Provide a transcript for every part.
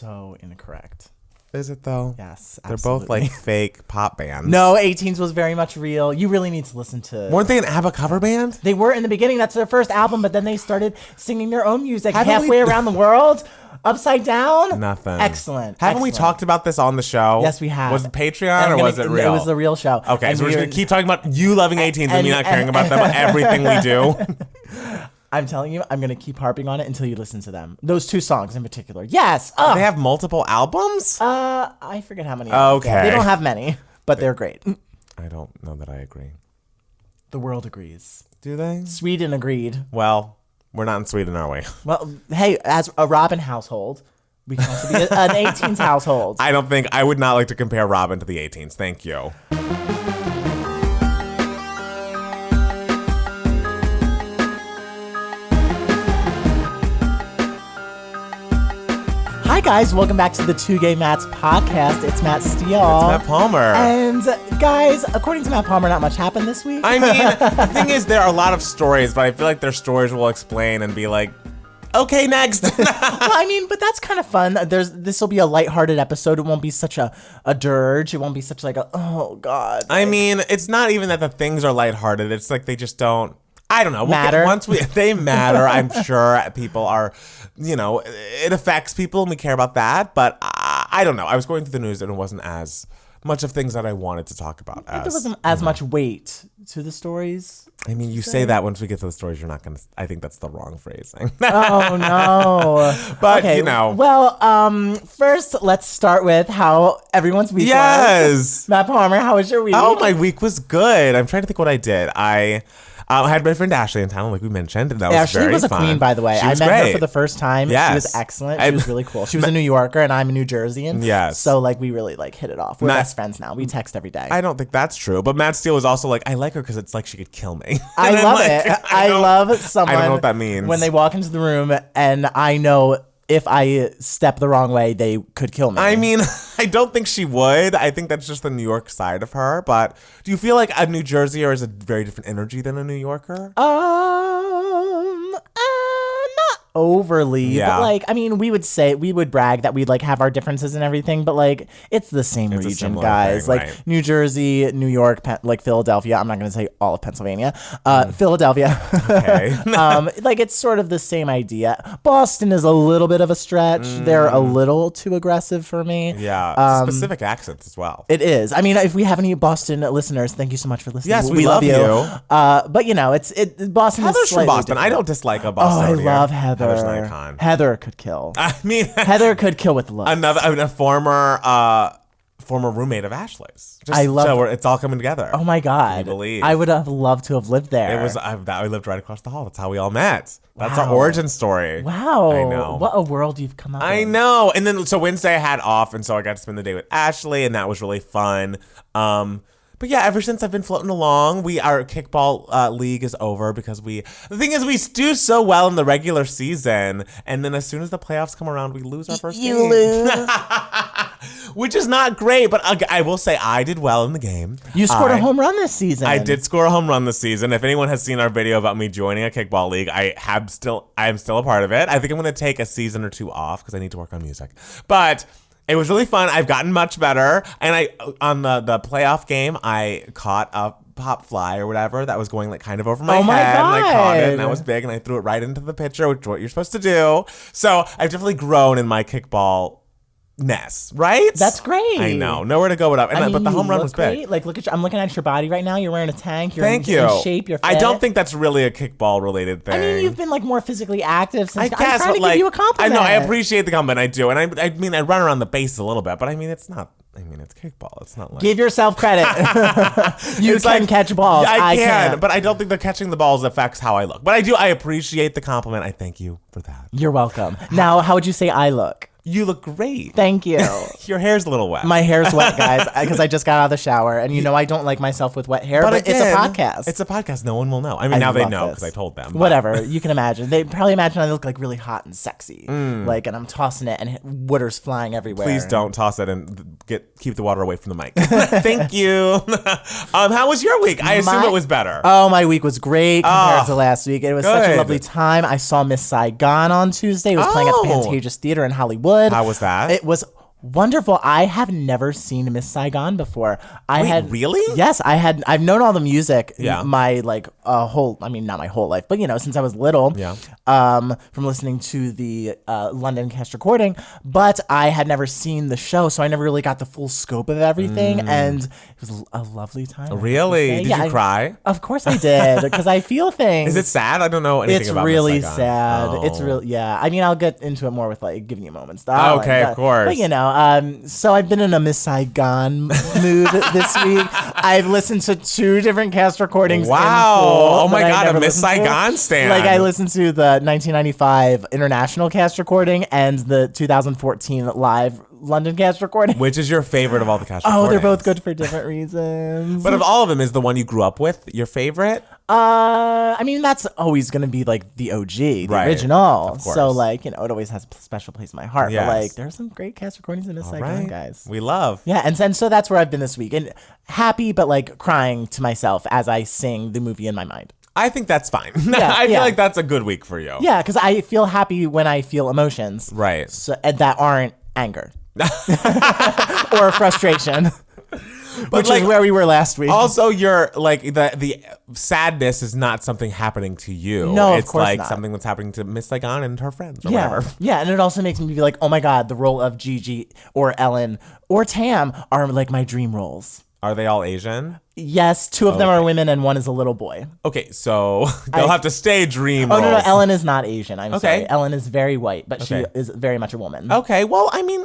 so incorrect. Is it though? Yes, They're absolutely. both like fake pop bands. No, 18s was very much real. You really need to listen to... Weren't they an ABBA cover band? They were in the beginning. That's their first album, but then they started singing their own music Haven't halfway we- around the world, upside down. Nothing. Excellent. Haven't we talked about this on the show? Yes, we have. Was it Patreon or was it real? It was the real show. Okay, And so we're just going to keep talking about you loving 18s and me not caring and- about them, everything we do. I'm telling you, I'm going to keep harping on it until you listen to them. Those two songs in particular. Yes. They have multiple albums? I forget how many. Okay. They don't have many, but they're great. I don't know that I agree. The world agrees. Do they? Sweden agreed. Well, we're not in Sweden, are we? Well, hey, as a Robin household, we can also be an 18s household. I would not like to compare Robin to the 18s. Thank you. Hi guys, welcome back to the Two Gay Matts podcast. It's Matt Steele. It's Matt Palmer. And guys, according to Matt Palmer, not much happened this week. I mean, the thing is, there are a lot of stories, but I feel like their stories will explain and be like, okay, next. Well, I mean, but that's kind of fun. This will be a lighthearted episode. It won't be such a dirge. It won't be such like a, oh God. I mean, it's not even that the things are lighthearted. It's like they just don't. I don't know. Matter. They matter. I'm sure people are, it affects people and we care about that. But I don't know. I was going through the news and it wasn't as much of things that I wanted to talk about. There wasn't as much weight to the stories. I mean, you say that once we get to the stories, you're not going to, I think that's the wrong phrasing. Oh, no. But, okay, Well, first, let's start with how everyone's week was. Matt Palmer, how was your week? Oh, my week was good. I'm trying to think what I did. I had my friend Ashley in town, like we mentioned, and that was very fun. Ashley was a queen, by the way. I met her for the first time. Yes. She was excellent. She was really cool. She was a New Yorker, and I'm a New Jerseyan. Yes. So, we really, hit it off. We're best friends now. We text every day. I don't think that's true. But Matt Steele was also like, I like her because it's like she could kill me. I love it. I love someone. I don't know what that means. When they walk into the room, and I know if I step the wrong way, they could kill me. I mean, I don't think she would. I think that's just the New York side of her. But do you feel like a New Jerseyer is a very different energy than a New Yorker? Not overly, Yeah. but we would brag that we'd have our differences and everything, but it's the same It's a region, similar guys. thing, right. New Jersey, New York, Philadelphia. I'm not going to say all of Pennsylvania. Philadelphia. Okay. It's sort of the same idea. Boston is a little bit of a stretch. They're a little too aggressive for me. Yeah. It's specific accents as well. It is. I mean, if we have any Boston listeners, thank you so much for listening. Yes, we love you. But Boston Heather's is from slightly Boston. different. I don't dislike a Oh, Bostonian. I love Heather. Heather's an icon. Heather could kill. I mean, Heather could kill with love. a former roommate of Ashley's. I love- so it's all coming together. Oh my God. Can you believe? I would have loved to have lived there. It was I lived right across the hall. That's how we all met. That's Wow. our origin story. Wow. I know. What a world you've come up I in. know. And then so Wednesday I had off, and so I got to spend the day with Ashley, and that was really fun. But yeah, ever since I've been floating along, our kickball league is over because the thing is we do so well in the regular season, and then as soon as the playoffs come around, we lose our first game. You lose. Which is not great, but I will say I did well in the game. You scored a home run this season. I did score a home run this season. If anyone has seen our video about me joining a kickball league, I am still a part of it. I think I'm going to take a season or two off because I need to work on music. But it was really fun. I've gotten much better. And on the playoff game, I caught a pop fly or whatever that was going kind of over my head. God. And I caught it, and that was big, and I threw it right into the pitcher, which is what you're supposed to do. So I've definitely grown in my kickball ness, right? That's great. I know. Nowhere to go without. But the home run was big. Look at you. I'm looking at your body right now. You're wearing a tank. You're Thank in you. shape. You're fit. I don't think that's really a kickball related thing. I mean, you've been more physically active since. I guess, I'm trying to give you a compliment. I know. I appreciate the compliment. I do, and I mean, I run around the base a little bit, but I mean, it's not. I mean, it's kickball. It's not like Give yourself credit. You can catch balls. I can, can't. but I don't think that catching the balls affects how I look. But I do. I appreciate the compliment. I thank you for that. You're welcome. Now, how would you say I look? You look great. Thank you. Your hair's a little wet. My hair's wet, guys, because I just got out of the shower. And I don't like myself with wet hair, but again, it's a podcast. It's a podcast. No one will know. I mean, now they know because I told them. Whatever. You can imagine. They probably imagine I look really hot and sexy. And I'm tossing it and water's flying everywhere. Please don't toss it and keep the water away from the mic. Thank you. How was your week? I assume it was better. Oh, my week was great compared to last week. It was such a good. lovely time. I saw Miss Saigon on Tuesday. It was playing at the Pantages Theater in Hollywood. good. How was that? It was wonderful. I have never seen Miss Saigon before. Really? Yes, I've known all the music. Yeah. My not my whole life, but since I was little. Yeah. From listening to the London cast recording, but I had never seen the show, so I never really got the full scope of everything, and it was a lovely time. Really? Did you cry? Of course I did, because I feel things. Is it sad? I don't know anything about Miss Saigon. It's really sad. Oh. It's really, yeah. I mean, I'll get into it more with like giving you moments. Okay, of course. But so I've been in a Miss Saigon mood this week. I've listened to 2 different cast recordings. Wow. Oh my God, a Miss listened to. Saigon stan. Like I listened to the 1995 international cast recording and the 2014 live London cast recording. Which is your favorite of all the cast recordings? Oh, they're both good for different reasons. But of all of them, is the one you grew up with your favorite? I mean, that's always going to be like the OG, the original. Of course. So like, it always has a special place in my heart. Yes. But like, there's some great cast recordings in Miss Saigon, guys. We love. Yeah, and so that's where I've been this week. And happy, but like crying to myself as I sing the movie in my mind. I think that's fine. Yeah, I feel like that's a good week for you. Yeah, because I feel happy when I feel emotions. Right. And that aren't anger. Or frustration. Which is where we were last week. Also, you're like the sadness is not something happening to you. No, it's of course like not. something that's happening to Miss Saigon and her friends or whatever. Yeah, and it also makes me be like, oh my God, the role of Gigi or Ellen or Tam are like my dream roles. Are they all Asian? Yes, 2 of them are women and 1 is a little boy. Okay, so they'll have to stay dream roles. No, Ellen is not Asian. I'm Okay. sorry. Ellen is very white, but she is very much a woman. Okay, well, I mean,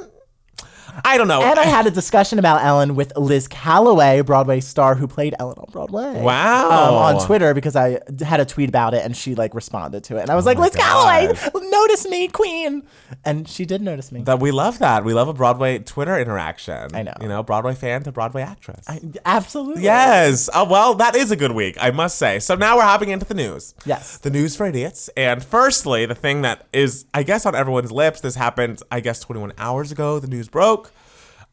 I don't know. And I had a discussion about Ellen with Liz Calloway, Broadway star who played Ellen on Broadway. Wow. On Twitter, because I had a tweet about it and she like responded to it. And I was like, Liz Calloway, notice me, queen. And she did notice me. We love that. We love a Broadway Twitter interaction. I know. You know, Broadway fan to Broadway actress. Absolutely. Yes. Well, that is a good week, I must say. So now we're hopping into the news. Yes. The news for idiots. And firstly, the thing that is, I guess, on everyone's lips, this happened, I guess, 21 hours ago. The news broke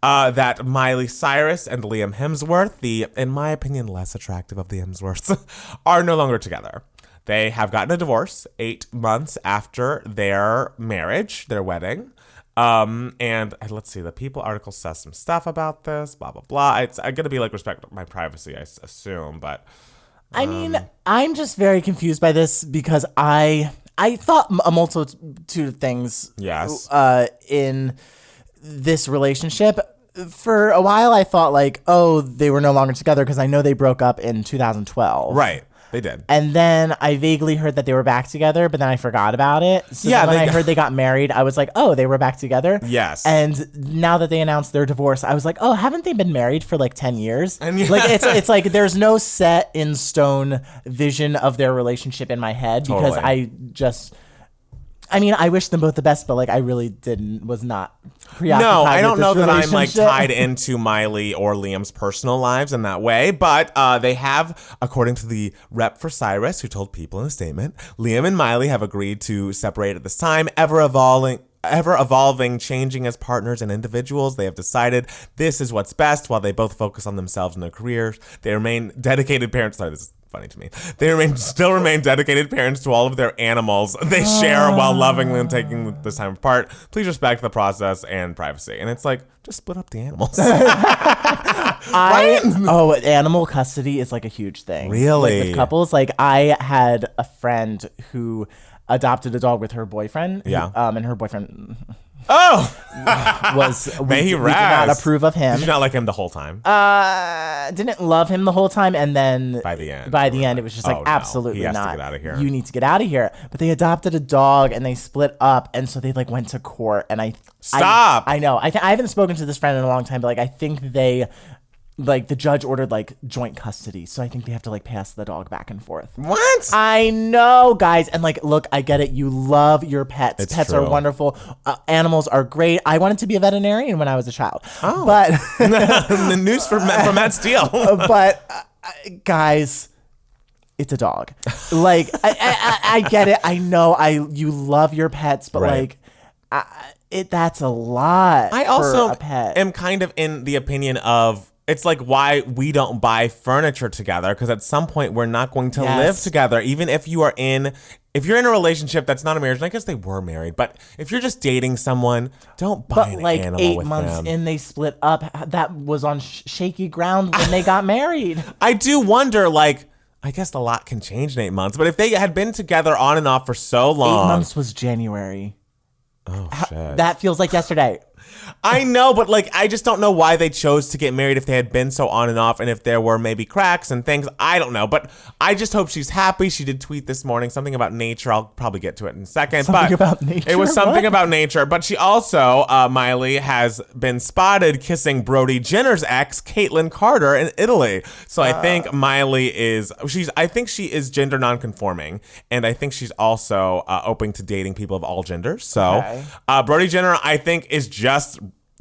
that Miley Cyrus and Liam Hemsworth, the, in my opinion, less attractive of the Hemsworths, are no longer together. They have gotten a divorce 8 months after their marriage, their wedding. And let's see, the People article says some stuff about this, blah, blah, blah. It's going to be like respect my privacy, I assume, but... I mean, I'm just very confused by this because I thought a multitude of things Yes. In this relationship. For a while, I thought like, oh, they were no longer together because I know they broke up in 2012. Right. They did. And then I vaguely heard that they were back together, but then I forgot about it. So Yeah, then when I heard they got married, I was like, oh, they were back together? Yes. And now that they announced their divorce, I was like, oh, haven't they been married for like 10 years? And yeah. Like it's like there's no set in stone vision of their relationship in my head because I mean, I wish them both the best, but like I really was not preoccupied. No, I don't with know this that I'm like relationship. tied into Miley or Liam's personal lives in that way, but they have, according to the rep for Cyrus, who told People in a statement, Liam and Miley have agreed to separate at this time, ever evolving, changing as partners and individuals. They have decided this is what's best while they both focus on themselves and their careers. They remain dedicated parents. Sorry, this is funny to me. They still remain dedicated parents to all of their animals they share while lovingly and taking this time apart. Please respect the process and privacy. And it's like, just split up the animals. Animal custody is like a huge thing. Really? Like with couples. Like I had a friend who adopted a dog with her boyfriend. Yeah. And her boyfriend was we did rest. not approve of him. Did you not like him the whole time? Didn't love him the whole time, and then by the end it was just like absolutely he has not. To get out of here. You need to get out of here. But they adopted a dog and they split up, and so they like went to court. And I know. I haven't spoken to this friend in a long time, but like I think they. Like the judge ordered like joint custody, so I think they have to like pass the dog back and forth. What? I know, guys, and like, look, I get it. You love your pets. It's pets true. are wonderful. Animals are great. I wanted to be a veterinarian when I was a child. Oh, but the news from Matt Steele. But guys, it's a dog. Like I get it. I know. You love your pets, but right. like, that's a lot. I also for a pet. am kind of in the opinion of it's like why we don't buy furniture together, because at some point we're not going to live together, even if you're in a relationship that's not a marriage. And I guess they were married, but if you're just dating someone, don't buy an animal 8 months in, they split up. That was on shaky ground when they got married. I do wonder, like, I guess a lot can change in 8 months, but if they had been together on and off for so long. 8 months was January. Oh, shit. That feels like yesterday. I know, but like, I just don't know why they chose to get married if they had been so on and off, and if there were maybe cracks and things. I don't know, but I just hope she's happy. She did tweet this morning something about nature. I'll probably get to it in a second. Something about nature? It was something about nature, but she also, Miley, has been spotted kissing Brody Jenner's ex, Caitlyn Carter, in Italy. So I think Miley I think she is gender nonconforming, and I think she's also open to dating people of all genders. So Brody Jenner, I think, is just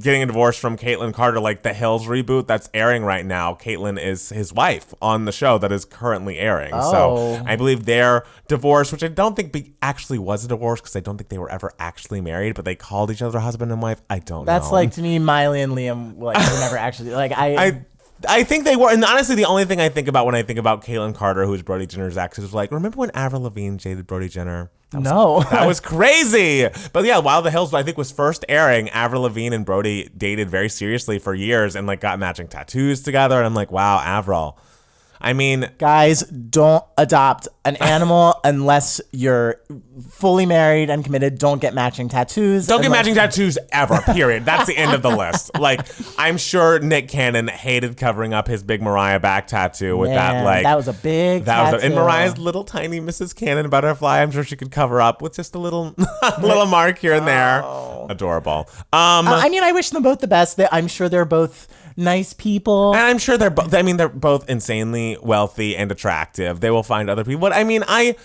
getting a divorce from Caitlyn Carter, like the Hills reboot that's airing right now. Caitlyn is his wife on the show that is currently airing. So I believe their divorce, which I don't think actually was a divorce, because I don't think they were ever actually married, but they called each other husband and wife. I don't know. That's like, to me, Miley and Liam, like, were never actually, like, I think they were. And honestly, the only thing I think about when I think about Caitlyn Carter, who's Brody Jenner's ex, is like, remember when Avril Lavigne dated Brody Jenner? That was crazy. But yeah, while The Hills, I think, was first airing, Avril Lavigne and Brody dated very seriously for years and like got matching tattoos together. And I'm like, wow, Avril. I mean, guys, don't adopt an animal unless you're fully married and committed. Don't get matching tattoos. Don't get matching tattoos ever, period. That's the end of the list. Like, I'm sure Nick Cannon hated covering up his big Mariah back tattoo with that. Like, that was a big tattoo. And Mariah's little tiny Mrs. Cannon butterfly, I'm sure she could cover up with just a little little mark here and there. Adorable. I mean, I wish them both the best. I'm sure they're both nice people, and I'm sure they're both insanely wealthy and attractive. They will find other people. But I mean, I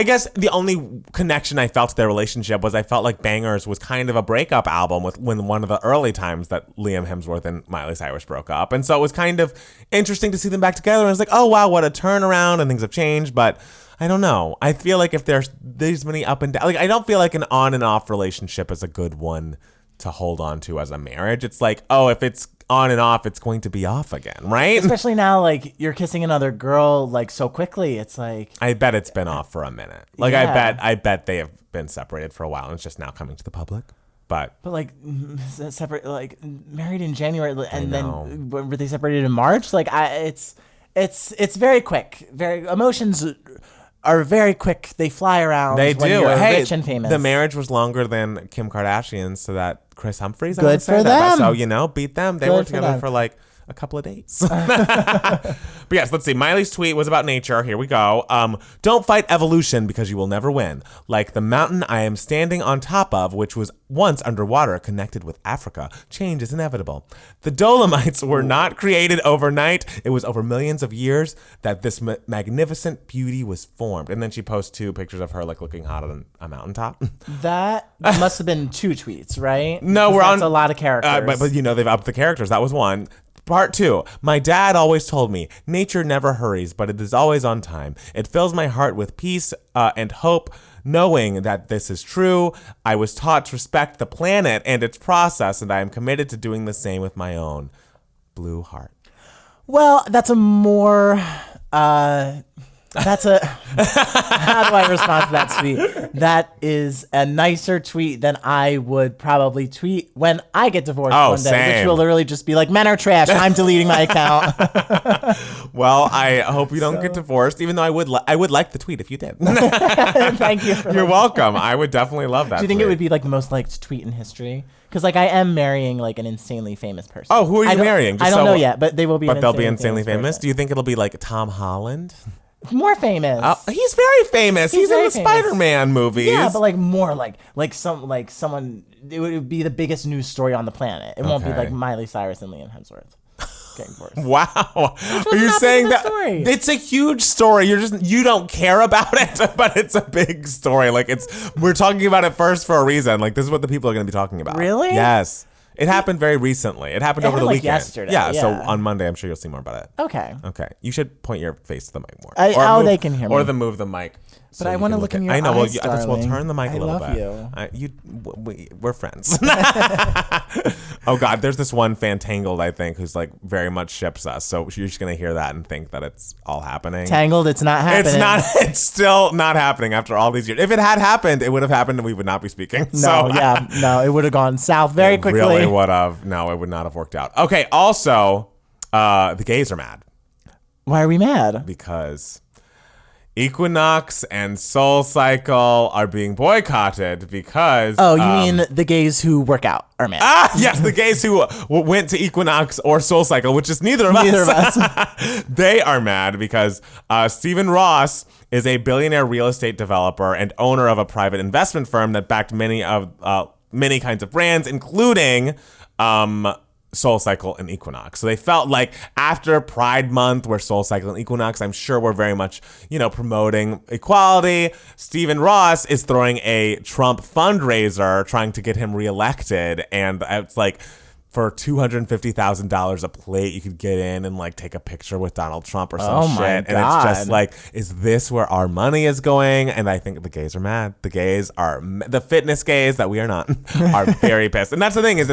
guess the only connection I felt to their relationship was I felt like Bangers was kind of a breakup album when one of the early times that Liam Hemsworth and Miley Cyrus broke up. And so it was kind of interesting to see them back together. And I was like, oh wow, what a turnaround, and things have changed. But I don't know. I feel like if there's many up and down, like, I don't feel like an on and off relationship is a good one to hold on to as a marriage. It's like, oh, if it's on and off, it's going to be off again, right? Especially now, like, you're kissing another girl like so quickly. It's like, I bet it's been off for a minute. Like, yeah. I bet they have been separated for a while, and it's just now coming to the public. But like, separate, like, married in January, and then were they separated in March? Like, it's very quick. Emotions are very quick. They fly around. They do. You're rich and famous. The marriage was longer than Kim Kardashian's, so that Chris Humphries. Good for them. So, beat them. They were together for like a couple of days. But yes, let's see. Miley's tweet was about nature. Here we go. Don't fight evolution because you will never win. Like the mountain I am standing on top of, which was once underwater, connected with Africa. Change is inevitable. The Dolomites were not created overnight. It was over millions of years that this magnificent beauty was formed. And then she posts 2 pictures of her like looking hot on a mountaintop. That must have been 2 tweets, right? No, that's a lot of characters. But they've upped the characters. That was one. Part 2. My dad always told me, nature never hurries, but it is always on time. It fills my heart with peace and hope, knowing that this is true. I was taught to respect the planet and its process, and I am committed to doing the same with my own. Blue heart. Well, that's a more... How do I respond to that tweet? That is a nicer tweet than I would probably tweet when I get divorced one day, same. which will literally just be like, men are trash. I'm deleting my account. Well, I hope you don't get divorced, even though I would like the tweet if you did. Thank you. You're welcome. I would definitely love that. Do you think it would be like the most liked tweet in history? Because like I am marrying like an insanely famous person. Oh, who are you marrying? I don't know yet, but they will be. But they'll be insanely famous. Do you think it'll be like Tom Holland? More famous. He's very famous. He's in the Spider-Man movies. Yeah, but like more like someone. It would be the biggest news story on the planet. It won't be like Miley Cyrus and Liam Hemsworth getting divorced. Wow, are you saying that story? It's a huge story? You don't care about it, but it's a big story. Like we're talking about it first for a reason. Like this is what the people are going to be talking about. Really? Yes. It happened very recently. It happened over the weekend. Yesterday. Yeah, so on Monday, I'm sure you'll see more about it. Okay. You should point your face to the mic more. They can hear me. Or move the mic. But I want to look in your eyes, I know. We'll darling. turn the mic a little bit. I love you. We're friends. Oh God, there's this one Fantangled, I think, who's like very much ships us. So you're just gonna hear that and think that it's all happening. Tangled, it's not happening. It's not. It's still not happening after all these years. If it had happened, it would have happened, and we would not be speaking. No, it would have gone south very quickly. Really would have. No, it would not have worked out. Okay. Also, the gays are mad. Why are we mad? Because Equinox and Soul Cycle are being boycotted because... Oh, you mean the gays who work out are mad? Yes, the gays who went to Equinox or Soul Cycle, which is neither of us. They are mad because Stephen Ross is a billionaire real estate developer and owner of a private investment firm that backed many kinds of brands, including... Soul Cycle and Equinox. So they felt like after Pride Month, where Soul Cycle and Equinox, I'm sure we're very much, promoting equality. Stephen Ross is throwing a Trump fundraiser trying to get him reelected. And it's like, for $250,000 a plate, you could get in and like take a picture with Donald Trump or some shit. And it's just like, is this where our money is going? And I think the gays are mad. The gays are the fitness gays that we are not are very pissed. And that's the thing is,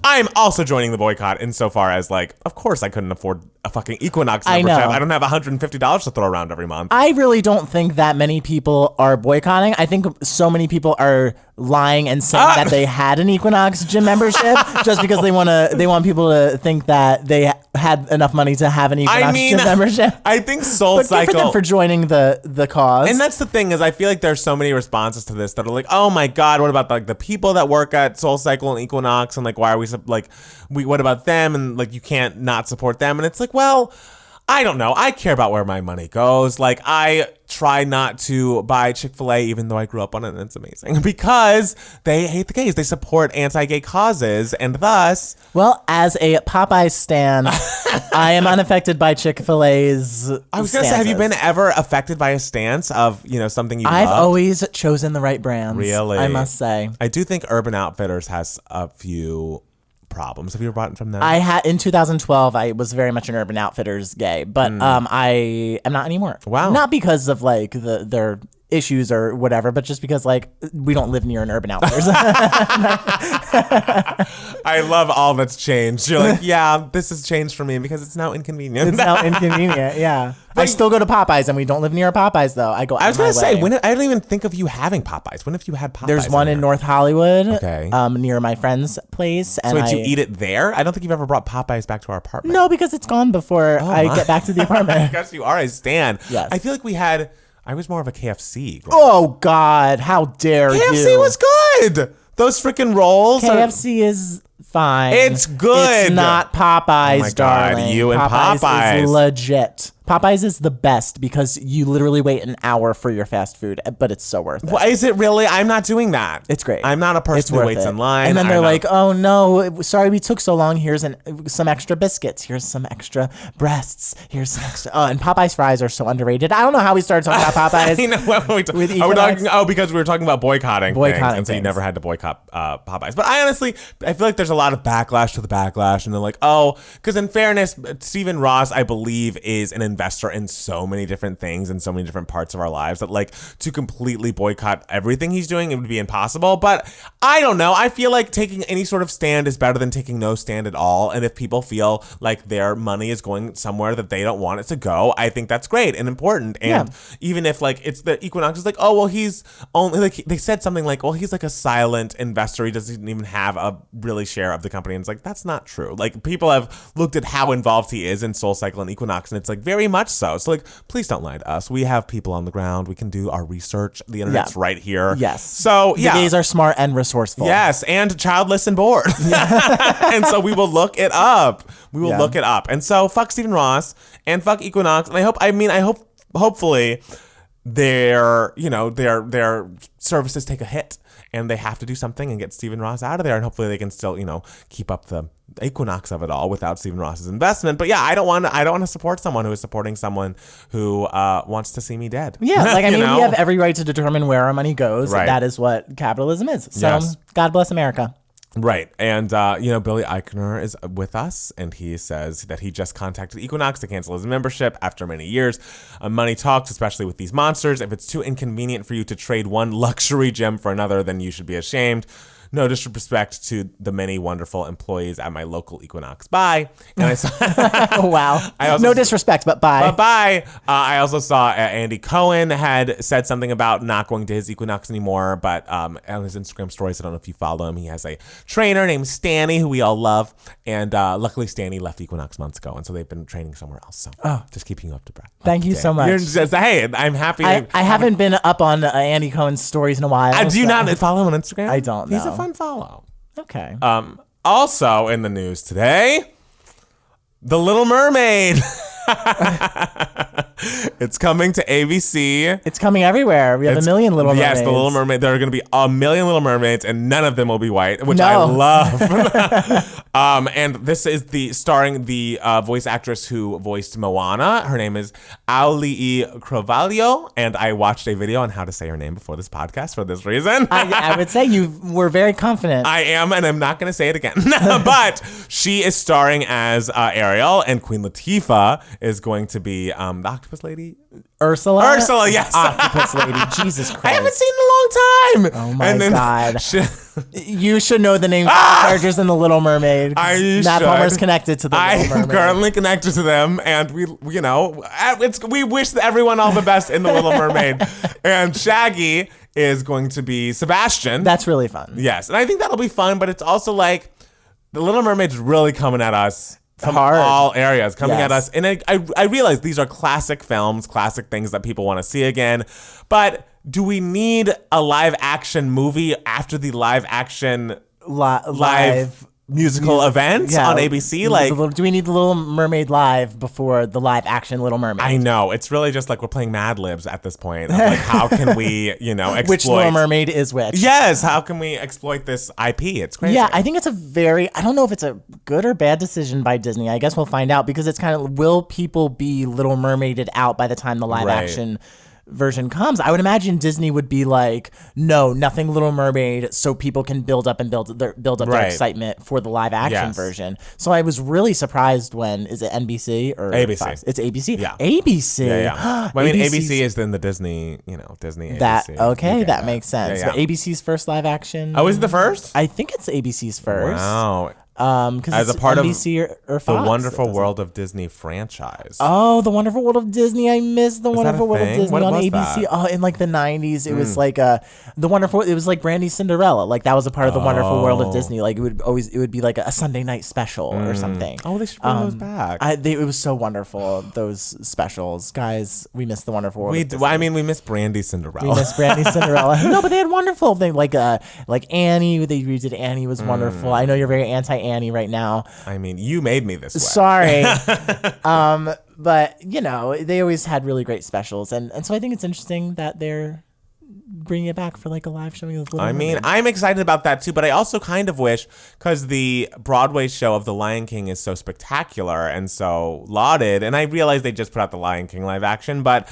I'm also joining the boycott insofar as like, of course I couldn't afford a fucking Equinox membership. I don't have $150 to throw around every month. I really don't think that many people are boycotting. I think so many people are lying and saying that they had an Equinox gym membership just because they want people to think that they had enough money to have an Equinox gym membership. I think Soul Cycle. Good for them for joining the cause. And that's the thing is, I feel like there's so many responses to this that are like, oh my God, what about like the people that work at Soul Cycle and Equinox, and like why are what about them, and like you can't not support them, and it's like, well, I don't know. I care about where my money goes. Like, I try not to buy Chick-fil-A, even though I grew up on it, and it's amazing. Because they hate the gays. They support anti-gay causes, and thus... Well, as a Popeyes stan, I am unaffected by Chick-fil-A's I was going to say, have you been ever affected by a stance of, something you I've loved? always chosen the right brands. Really? I must say. I do think Urban Outfitters has a few... problems. Have you ever bought from them? I had in 2012. I was very much an Urban Outfitters gay, but I am not anymore. Wow. Not because of like their issues or whatever, but just because like we don't live near an Urban Outfitters. I love all that's changed. You're like, yeah, this has changed for me because it's now inconvenient. It's now inconvenient. Yeah. I still go to Popeyes, and we don't live near a Popeyes though. I was gonna say, I don't even think of you having Popeyes. When have you had Popeyes? There's one in North Hollywood, okay, near my friend's place. And so did you eat it there? I don't think you've ever brought Popeyes back to our apartment. No, because it's gone before I get back to the apartment. I guess you are a stan. Yes. I feel like I was more of a KFC. Oh God, how dare you! KFC was good. Those freaking rolls. KFC is fine. It's good. It's not Popeyes, oh my God, darling. You and Popeyes is legit. Popeyes is the best because you literally wait an hour for your fast food, but it's so worth it. Well, is it really? I'm not doing that. It's great. I'm not a person who waits in line. And then they're like, oh no, sorry we took so long. Here's some extra biscuits. Here's some extra breasts. Here's some extra. Oh, and Popeyes fries are so underrated. I don't know how we started talking about Popeyes. Because we were talking about boycotting things, and so you never had to boycott Popeyes. But I feel like there's a lot of backlash to the backlash, and they're like, oh, because in fairness, Stephen Ross, I believe, is an investor in so many different things and so many different parts of our lives that like to completely boycott everything he's doing, it would be impossible. But I don't know. I feel like taking any sort of stand is better than taking no stand at all. And if people feel like their money is going somewhere that they don't want it to go, I think that's great and important. And even if like it's the Equinox is like, oh, well, he's only like, they said something like, well, he's like a silent investor. He doesn't even have a really share of the company. And it's like, that's not true. Like people have looked at how involved he is in Soul Cycle and Equinox, and it's like very much so. So like, please don't lie to us. We have people on the ground. We can do our research. The internet's right here. Yes. So the gays are smart and resourceful. Yes, and childless and bored. And so we will look it up. Look it up. And so fuck Stephen Ross and fuck Equinox. And I hope hopefully their services take a hit, and they have to do something and get Stephen Ross out of there, and hopefully they can still, keep up the Equinox of it all without Stephen Ross's investment. But yeah, I don't want to support someone who is supporting someone who wants to see me dead. Yeah, like I mean, we have every right to determine where our money goes. Right. That is what capitalism is. So God bless America. Right. And, Billy Eichner is with us, and he says that he just contacted Equinox to cancel his membership after many years. Money talks, especially with these monsters. If it's too inconvenient for you to trade one luxury gem for another, then you should be ashamed. no disrespect to the many wonderful employees at my local Equinox. Bye. And I saw, wow. No disrespect, but bye. Bye. I also saw Andy Cohen had said something about not going to his Equinox anymore, but on his Instagram stories, I don't know if you follow him, he has a trainer named Stanny, who we all love. And luckily, Stanny left Equinox months ago, and so they've been training somewhere else. So just keeping you up to breath. Thank you so much. You're just, hey, I'm happy. I haven't been up on Andy Cohen's stories in a while. Do you not follow him on Instagram? I don't know. He's a fun follow. Okay. Also in the news today, The Little Mermaid. It's coming to ABC. It's coming everywhere. We have a million Little Mermaids. Yes, The Little Mermaid. There are going to be a million Little Mermaids, and none of them will be white, which I love. And this is starring the voice actress who voiced Moana. Her name is Auli'i Cravalho, and I watched a video on how to say her name before this podcast for this reason. I would say you were very confident. I am, and I'm not going to say it again. But she is starring as Ariel, and Queen Latifah is going to be the octopus lady. Ursula, yes. Octopus lady. Jesus Christ. I haven't seen it in a long time. Oh my God. You should know the names of the characters in The Little Mermaid. Matt Homer's connected to The Little Mermaid. I am currently connected to them, and we wish everyone all the best in The Little Mermaid. And Shaggy is going to be Sebastian. That's really fun. Yes, and I think that'll be fun, but it's also like The Little Mermaid's really coming at us from all areas, coming at us. And I realize these are classic films, classic things that people want to see again. But do we need a live action movie after the live action live musical event on ABC? Do we need The Little Mermaid live before the live action Little Mermaid? I know. It's really just like we're playing Mad Libs at this point. Of like, how can we, exploit... Which Little Mermaid is which? Yes. How can we exploit this IP? It's crazy. Yeah, I think it's I don't know if it's a good or bad decision by Disney. I guess we'll find out, because it's kind of, will people be Little Mermaided out by the time the live action version comes? I would imagine Disney would be like, no, nothing Little Mermaid, so people can build up their excitement for the live action version. So I was really surprised when, is it NBC or ABC? Fox? It's ABC. Yeah, ABC. Yeah. Well, I mean, ABC is then the Disney, Disney. ABC. That makes sense. Yeah. But ABC's first live action. Oh, is it the first? I think it's ABC's first. Wow. Because as a part NBC of or Fox, the Wonderful World of Disney franchise. Oh, the Wonderful World of Disney! I missed the Wonderful World of Disney on ABC. That? Oh, in like the '90s, it was like the Wonderful. It was like Brandy's Cinderella. Like that was a part of the Wonderful World of Disney. Like it would be like a Sunday night special or something. Oh, they should bring those back. It was so wonderful, those specials, guys. We missed the Wonderful World. We missed Brandy's Cinderella. We missed Brandy's Cinderella. No, but they had wonderful things like Annie. They redid Annie, was wonderful. I know you're very anti Annie right now. I mean, you made me this way. Sorry. But, they always had really great specials. And so I think it's interesting that they're bringing it back for like a live showing of Little Mermaid. I'm excited about that too, but I also kind of wish, because the Broadway show of The Lion King is so spectacular and so lauded, and I realize they just put out The Lion King live action, but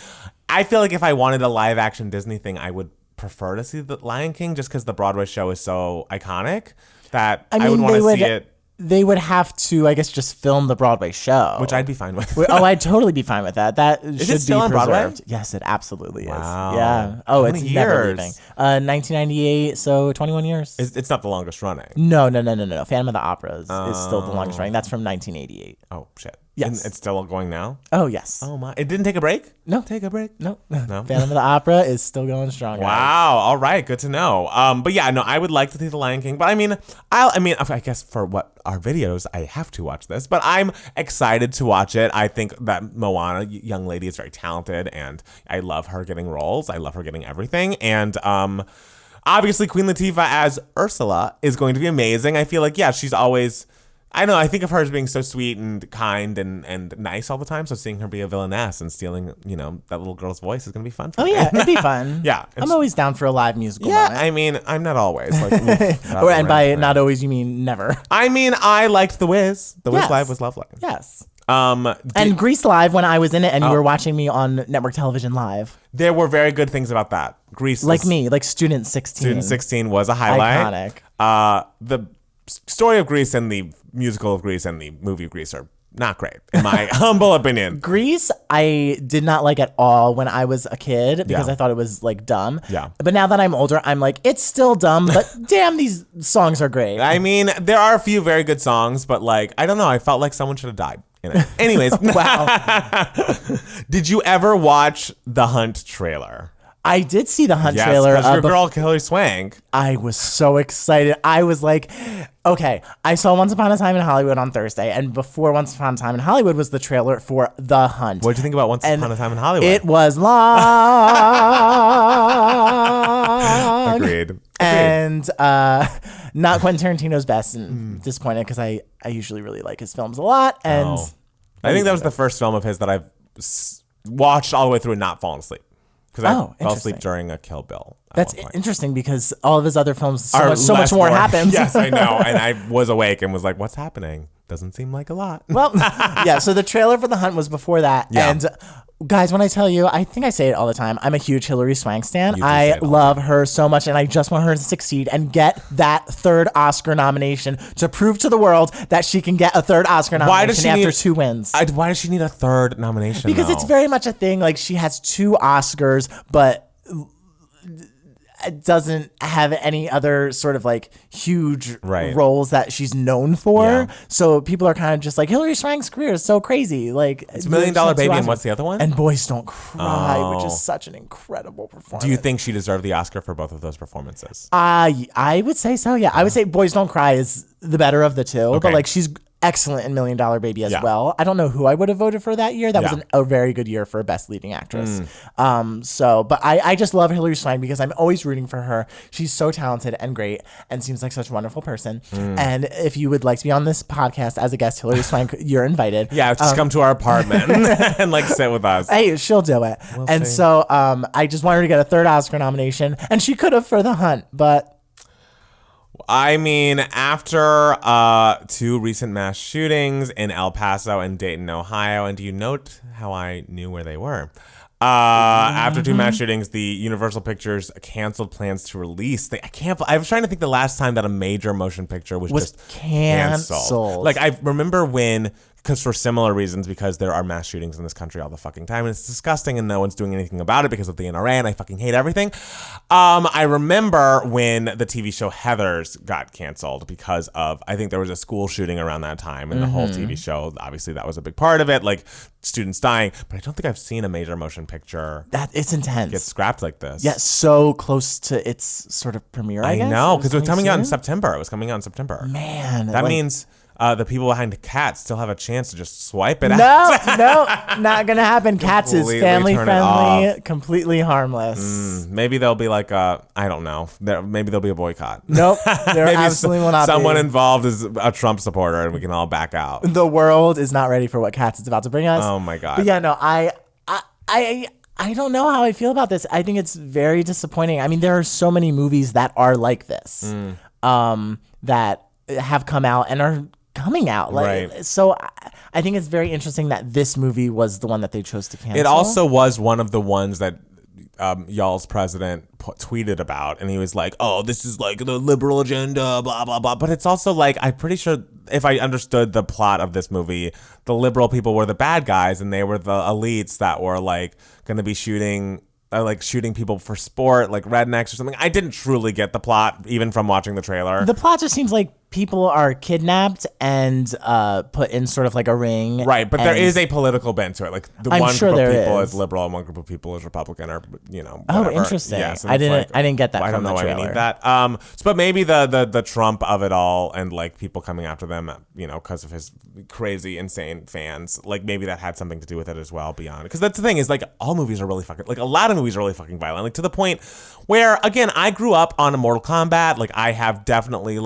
I feel like if I wanted a live action Disney thing, I would prefer to see The Lion King, just because the Broadway show is so iconic that I would want to see it. They would have to, I guess, just film the Broadway show. Which I'd be fine with. I'd totally be fine with that. That should it still be on Broadway? preserved. Yes, it absolutely is. Wow. Yeah. Oh, How it's many never years? leaving. 1998, so 21 years. It's not the longest running. No. Phantom of the Opera is still the longest running. That's from 1988. Oh, shit. Yes. And it's still going now? Oh, yes. Oh, my. It didn't take a break? No. Take a break? No. Phantom of the Opera is still going strong. Wow. All right. Good to know. But yeah, no, I would like to see The Lion King. But I mean, I guess for what our videos, I have to watch this. But I'm excited to watch it. I think that Moana, young lady, is very talented. And I love her getting roles. I love her getting everything. And obviously, Queen Latifah as Ursula is going to be amazing. I feel like, she's always... I know. I think of her as being so sweet and kind and nice all the time. So seeing her be a villainess and stealing, that little girl's voice is going to be fun for me. Oh, yeah. It'd be fun. Yeah. I'm always down for a live musical moment. I mean, I'm not always. And by not always, you mean never. I mean, I liked The Wiz. The Wiz Live was lovely. Yes. And Grease Live, when I was in it and you were watching me on network television live. There were very good things about that. Grease. Like me, like Student 16. Student 16 was a highlight. Iconic. The story of Grease and the musical of Grease and the movie of Grease are not great, in my humble opinion. Grease, I did not like at all when I was a kid because I thought it was like dumb. Yeah. But now that I'm older, I'm like, it's still dumb, but damn, these songs are great. I mean, there are a few very good songs, but like, I don't know. I felt like someone should have died in it. Anyways. Wow. Did you ever watch the Hunt trailer? I did see the Hunt trailer. Yes, your girl Hilary Swank. I was so excited. I was like, okay, I saw Once Upon a Time in Hollywood on Thursday, and before Once Upon a Time in Hollywood was the trailer for The Hunt. What did you think about Once Upon a Time in Hollywood? It was long. Agreed. And not Quentin Tarantino's best, and disappointed because I usually really like his films a lot. And I think that was the first film of his that I've watched all the way through and not fallen asleep. Because I fell asleep during a Kill Bill. That's interesting because all of his other films, so much more happens. Yes, I know. And I was awake and was like, what's happening? Doesn't seem like a lot. Well, yeah, so the trailer for The Hunt was before that. Yeah. And guys, when I tell you, I think I say it all the time, I'm a huge Hilary Swank stan. I love her so much, and I just want her to succeed and get that third Oscar nomination to prove to the world that she can get a third Oscar nomination after 2 wins. Why does she need a third nomination, Because it's very much a thing. Like, she has 2 Oscars, but it doesn't have any other sort of like huge roles that she's known for. Yeah. So people are kind of just like, Hilary Swank's career is so crazy. Like, it's $1 Million Baby, and what's the other one? And Boys Don't Cry, which is such an incredible performance. Do you think she deserved the Oscar for both of those performances? I would say so, yeah. I would say Boys Don't Cry is the better of the two, but like she's excellent in $1 Million Baby as well. I don't know who I would have voted for that year. That was a very good year for Best Leading Actress. But I just love Hilary Swank because I'm always rooting for her. She's so talented and great and seems like such a wonderful person. And if you would like to be on this podcast as a guest, Hilary Swank, you're invited. Yeah, just come to our apartment and like sit with us. Hey, she'll do it. We'll see. So I just want her to get a third Oscar nomination, and she could have for The Hunt, but I mean, after 2 recent mass shootings in El Paso and Dayton, Ohio, and do you note how I knew where they were? After 2 mass shootings, the Universal Pictures canceled plans to release. I was trying to think the last time that a major motion picture was just canceled. Like, I remember when, because for similar reasons, because there are mass shootings in this country all the fucking time, and it's disgusting, and no one's doing anything about it because of the NRA, and I fucking hate everything. I remember when the TV show Heathers got canceled because of, I think there was a school shooting around that time, and the whole TV show, obviously that was a big part of it, like students dying, but I don't think I've seen a major motion picture that it's intense get scrapped like this. Yeah, so close to its sort of premiere, I guess. I know, because it was coming out in September. Man. That means the people behind Cats still have a chance to just swipe it out. No, not gonna happen. Cats is family friendly, completely harmless. Maybe there'll be like I don't know. Maybe there'll be a boycott. Nope, there absolutely will not be. Someone involved is a Trump supporter, and we can all back out. The world is not ready for what Cats is about to bring us. Oh my god. But yeah, no, I don't know how I feel about this. I think it's very disappointing. I mean, there are so many movies that are like this, that have come out and are coming out. So I think it's very interesting that this movie was the one that they chose to cancel. It also was one of the ones that y'all's president tweeted about, and he was like, oh, this is like the liberal agenda, blah blah blah. But it's also like, I'm pretty sure if I understood the plot of this movie, the liberal people were the bad guys and they were the elites that were like going to be shooting people for sport, like rednecks or something. I didn't truly get the plot even from watching the trailer. The plot just seems like people are kidnapped and put in sort of like a ring. Right, but there is a political bent to it. Like one group of people is liberal and one group of people is Republican, or whatever. Oh, interesting. Yes, I didn't get that. I don't know why we need that. But maybe the Trump of it all and like people coming after them, because of his crazy, insane fans. Like maybe that had something to do with it as well. Beyond, because that's the thing is like all movies are really fucking, like a lot of movies are really fucking violent. Like to the point where, again, I grew up on a Mortal Kombat. Like I have definitely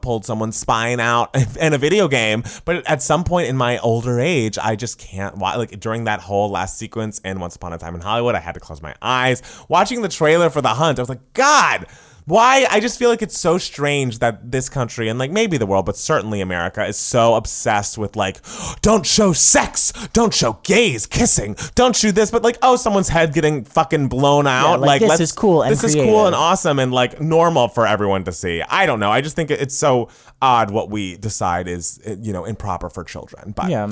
pulled someone's spine out in a video game, but at some point in my older age, I just can't watch. Like during that whole last sequence in Once Upon a Time in Hollywood, I had to close my eyes. Watching the trailer for The Hunt, I was like, God, Why? I just feel like it's so strange that this country and like maybe the world, but certainly America is so obsessed with like, don't show sex, don't show gays kissing, don't show this, but like, oh, someone's head getting fucking blown out. Yeah, like this is cool and this is cool and awesome and like normal for everyone to see. I don't know. I just think it's so odd what we decide is, improper for children. But yeah.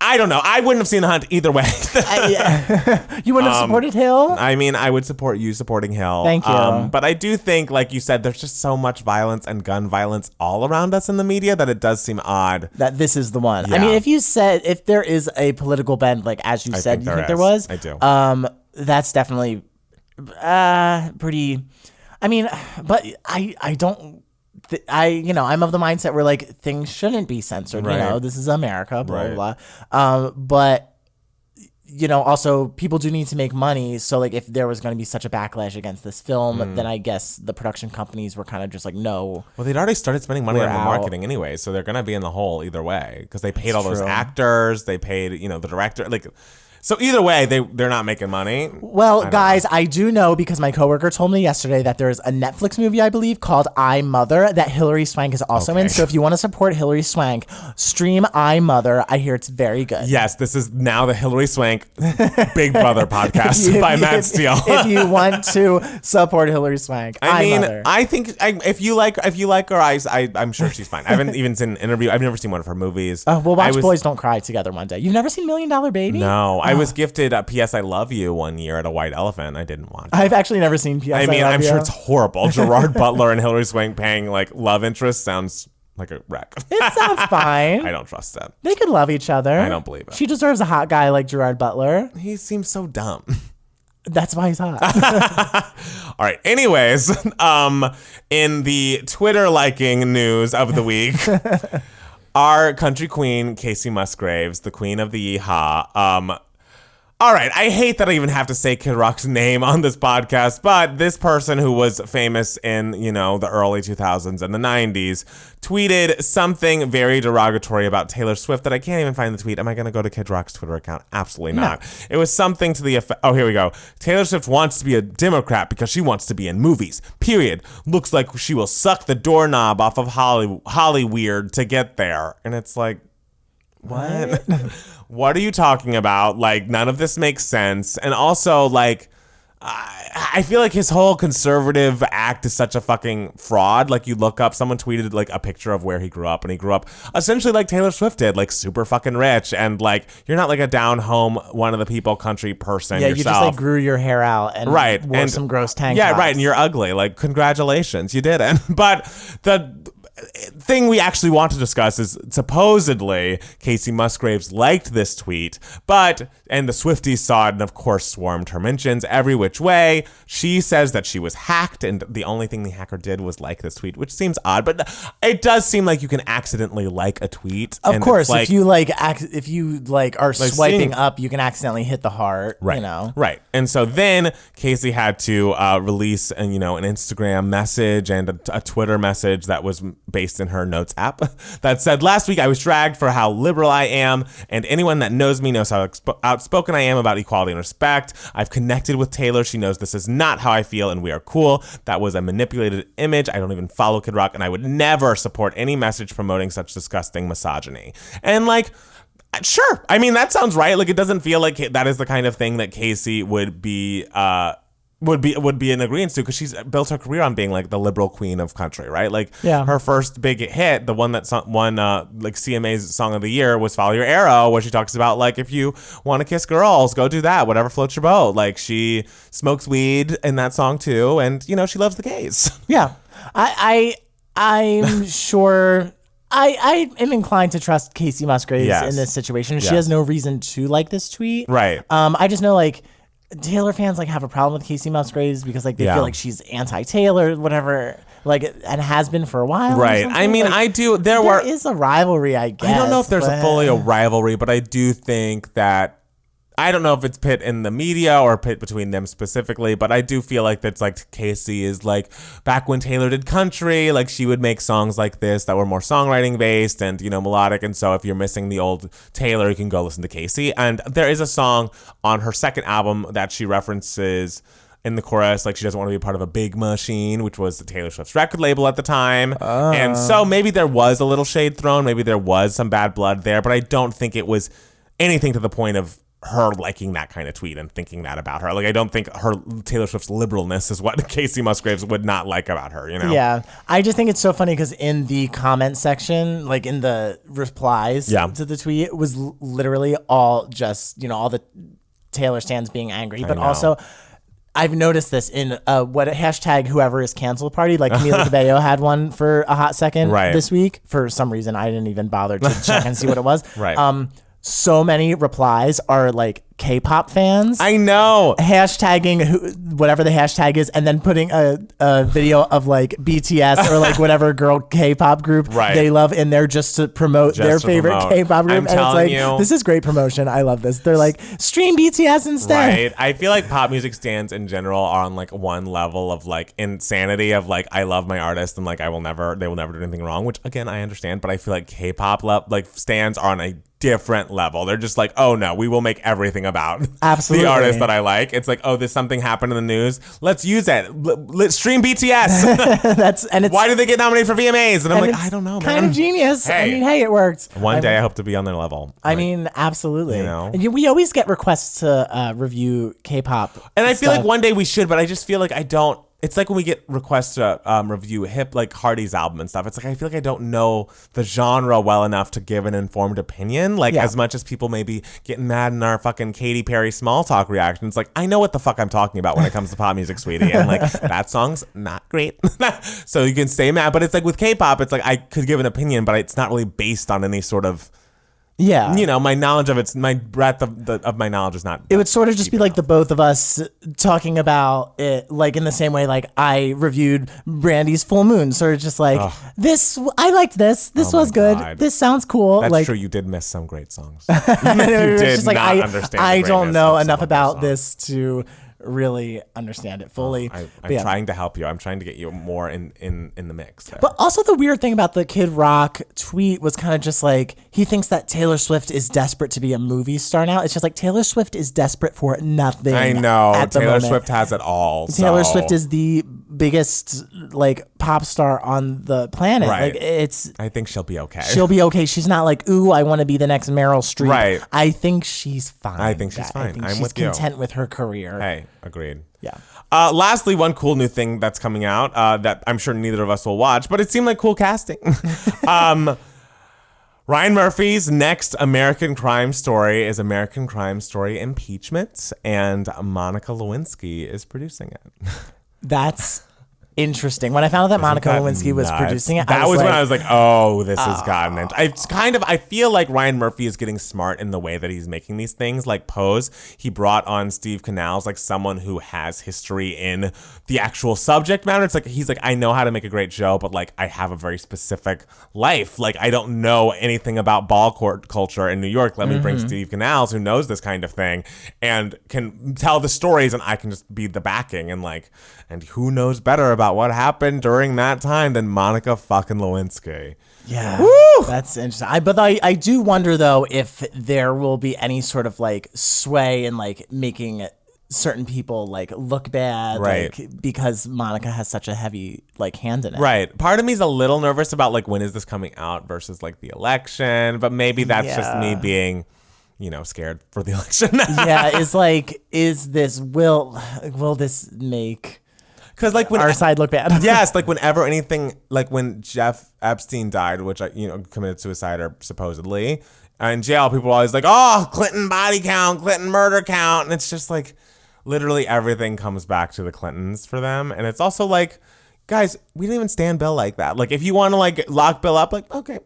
I don't know. I wouldn't have seen The Hunt either way. You wouldn't have supported Hill? I mean, I would support you supporting Hill. Thank you. But I do think, like you said, there's just so much violence and gun violence all around us in the media that it does seem odd. That this is the one. Yeah. I mean, if there is a political bend, like as you said, you think there was? I do. That's definitely pretty... I mean, but I don't... I'm of the mindset where like things shouldn't be censored. Right. This is America, blah blah blah. But also people do need to make money. So like if there was going to be such a backlash against this film, then I guess the production companies were kind of just like, no. Well, they'd already started spending money on the marketing anyway, so they're going to be in the hole either way because they paid all those actors, they paid the director, like. So either way, they're not making money. Well, guys, I do know because my coworker told me yesterday that there's a Netflix movie, I believe, called I, Mother that Hilary Swank is also in. So if you want to support Hilary Swank, stream I, Mother. I hear it's very good. Yes, this is now the Hilary Swank Big Brother podcast by Matt Steele. If you want to support Hilary Swank, I mean, Mother. I think if you like her, I'm sure she's fine. I haven't even seen an interview. I've never seen one of her movies. We'll watch Boys Don't Cry together one day. You've never seen $1 Million Baby? No. I was gifted a P.S. I Love You one year at a White Elephant. I didn't watch it. I've actually never seen P.S. I mean, I'm sure it's horrible. Gerard Butler and Hilary Swank paying like love interest sounds like a wreck. It sounds fine. I don't trust that. They could love each other. I don't believe it. She deserves a hot guy like Gerard Butler. He seems so dumb. That's why he's hot. All right. Anyways, in the Twitter liking news of the week, our country queen, Casey Musgraves, the queen of the yeehaw, all right, I hate that I even have to say Kid Rock's name on this podcast, but this person who was famous in, the early 2000s and the 90s tweeted something very derogatory about Taylor Swift that I can't even find the tweet. Am I going to go to Kid Rock's Twitter account? Absolutely not. No. It was something to the effect, here we go. Taylor Swift wants to be a Democrat because she wants to be in movies, period. Looks like she will suck the doorknob off of Hollyweird to get there. And it's like, what? What are you talking about? Like, none of this makes sense. And also, like, I feel like his whole conservative act is such a fucking fraud. Like, you look up, someone tweeted, like, a picture of where he grew up, and he grew up essentially like Taylor Swift did, like, super fucking rich. And, like, you're not, like, a down-home, one-of-the-people country person yourself. You just, like, grew your hair out and wore some gross tank tops. Right, and you're ugly. Like, congratulations, you didn't. But the thing we actually want to discuss is supposedly Casey Musgraves liked this tweet, and the Swifties saw it and of course swarmed her mentions every which way. She says that she was hacked and the only thing the hacker did was like this tweet, which seems odd, but it does seem like you can accidentally like a tweet. Of course, like, if you are swiping up, you can accidentally hit the heart, right, Right. And so then Casey had to release an Instagram message and a Twitter message that was based in her notes app that said, "Last week I was dragged for how liberal I am, and anyone that knows me knows how outspoken I am about equality and respect. I've connected with Taylor. She knows this is not how I feel, and we are cool. That was a manipulated image. I don't even follow Kid Rock, and I would never support any message promoting such disgusting misogyny." And like, sure. I mean, that sounds right. Like, it doesn't feel like that is the kind of thing that Casey would be in agreement to, because she's built her career on being like the liberal queen of country, right? Like, her first big hit, the one that won like CMA's Song of the Year, was "Follow Your Arrow," where she talks about like, if you want to kiss girls, go do that, whatever floats your boat. Like, she smokes weed in that song too, and she loves the gays. Yeah, I'm sure. I am inclined to trust Casey Musgraves in this situation. She has no reason to like this tweet, right? I just know like Taylor fans like have a problem with Casey Musgraves because like they feel like she's anti-Taylor, whatever, like, and has been for a while. Right. I mean, like, I do. There is a rivalry, I guess. I don't know if there's fully a rivalry, but I do think that, I don't know if it's pit in the media or pit between them specifically, but I do feel like that's like Casey is like, back when Taylor did country, like she would make songs like this that were more songwriting based and, melodic. And so if you're missing the old Taylor, you can go listen to Casey. And there is a song on her second album that she references in the chorus, like she doesn't want to be part of a big machine, which was the Taylor Swift's record label at the time. And so maybe there was a little shade thrown. Maybe there was some bad blood there, but I don't think it was anything to the point of her liking that kind of tweet and thinking that about her. Like, I don't think her Taylor Swift's liberalness is what Casey Musgraves would not like about her, you know? Yeah. I just think it's so funny because in the comment section, like in the replies to the tweet, it was literally all just, all the Taylor stans being angry, but also I've noticed this in what hashtag whoever is canceled party. Like Camila Cabello had one for a hot second this week. For some reason, I didn't even bother to check and see what it was. So many replies are like K-pop fans. I know. Hashtagging whatever the hashtag is, and then putting a video of like BTS or like whatever girl K-pop group they love in there just to promote their favorite K-pop group. And it's like, this is great promotion. I love this. They're like, stream BTS instead. Right. I feel like pop music stans in general are on like one level of like insanity of like, I love my artist and like they will never do anything wrong, which again, I understand, but I feel like K-pop like stans are on a different level. They're just like, oh no, we will make everything about the artist that I like. It's like, oh, this something happened in the news. Let's use it. Let's stream BTS. Why did they get nominated for VMAs? And I'm like, I don't know, man. Kind of genius. Hey, it worked. One day I hope to be on their level. I mean, absolutely. We always get requests to review K-pop. And I feel like one day we should, but I just feel like I don't. It's like when we get requests to review like Hardy's album and stuff. It's like I feel like I don't know the genre well enough to give an informed opinion. Like as much as people may be getting mad in our fucking Katy Perry small talk reactions. Like I know what the fuck I'm talking about when it comes to pop music, sweetie. And like that song's not great. So you can stay mad. But it's like with K-pop, it's like I could give an opinion, but it's not really based on any sort of. Yeah. My knowledge of my breadth of my knowledge is not. It would sort of just be like the both of us talking about it, like in the same way, like I reviewed Brandy's Full Moon. Sort of just like, I liked this. This was good. God. This sounds cool. That's like, true. You did miss some great songs. You did just like, understand. I don't know enough about this to really understand it fully. I'm trying to help you. I'm trying to get you more in the mix there. But also the weird thing about the Kid Rock tweet was kind of just like, he thinks that Taylor Swift is desperate to be a movie star now. It's just like Taylor Swift is desperate for nothing. I know. Taylor Swift has it all. Taylor Swift is the biggest like pop star on the planet. Right. Like I think she'll be okay. She'll be okay. She's not like, ooh, I want to be the next Meryl Streep. Right. I think she's fine. I think she's fine. I'm with you. She's content with her career. Hey, agreed. Yeah. Lastly, one cool new thing that's coming out that I'm sure neither of us will watch, but it seemed like cool casting. Ryan Murphy's next American Crime Story is American Crime Story Impeachment, and Monica Lewinsky is producing it. That's interesting. When I found out that Monica Lewinsky was producing it, that was when I was like, oh, this has gotten it. I feel like Ryan Murphy is getting smart in the way that he's making these things. Like Pose, he brought on Steve Canals, like someone who has history in the actual subject matter. It's like, he's like, I know how to make a great show, but like, I have a very specific life. Like, I don't know anything about ball court culture in New York. Let me bring Steve Canals, who knows this kind of thing and can tell the stories, and I can just be the backing and who knows better about what happened during that time than Monica fucking Lewinsky. Yeah. Woo! That's interesting. But I do wonder though if there will be any sort of like sway in like making certain people like look bad, right? Like, because Monica has such a heavy like hand in it, right? Part of me is a little nervous about like when is this coming out versus like the election, but maybe that's just me being, scared for the election. Will this make? Because like when our side look bad. Yes, like whenever anything, like when Jeff Epstein died, which committed suicide or supposedly in jail, people were always like, oh, Clinton body count, Clinton murder count, and it's just like literally everything comes back to the Clintons for them, and it's also like, guys, we didn't even stand Bill like that. Like, if you want to like lock Bill up, like, okay,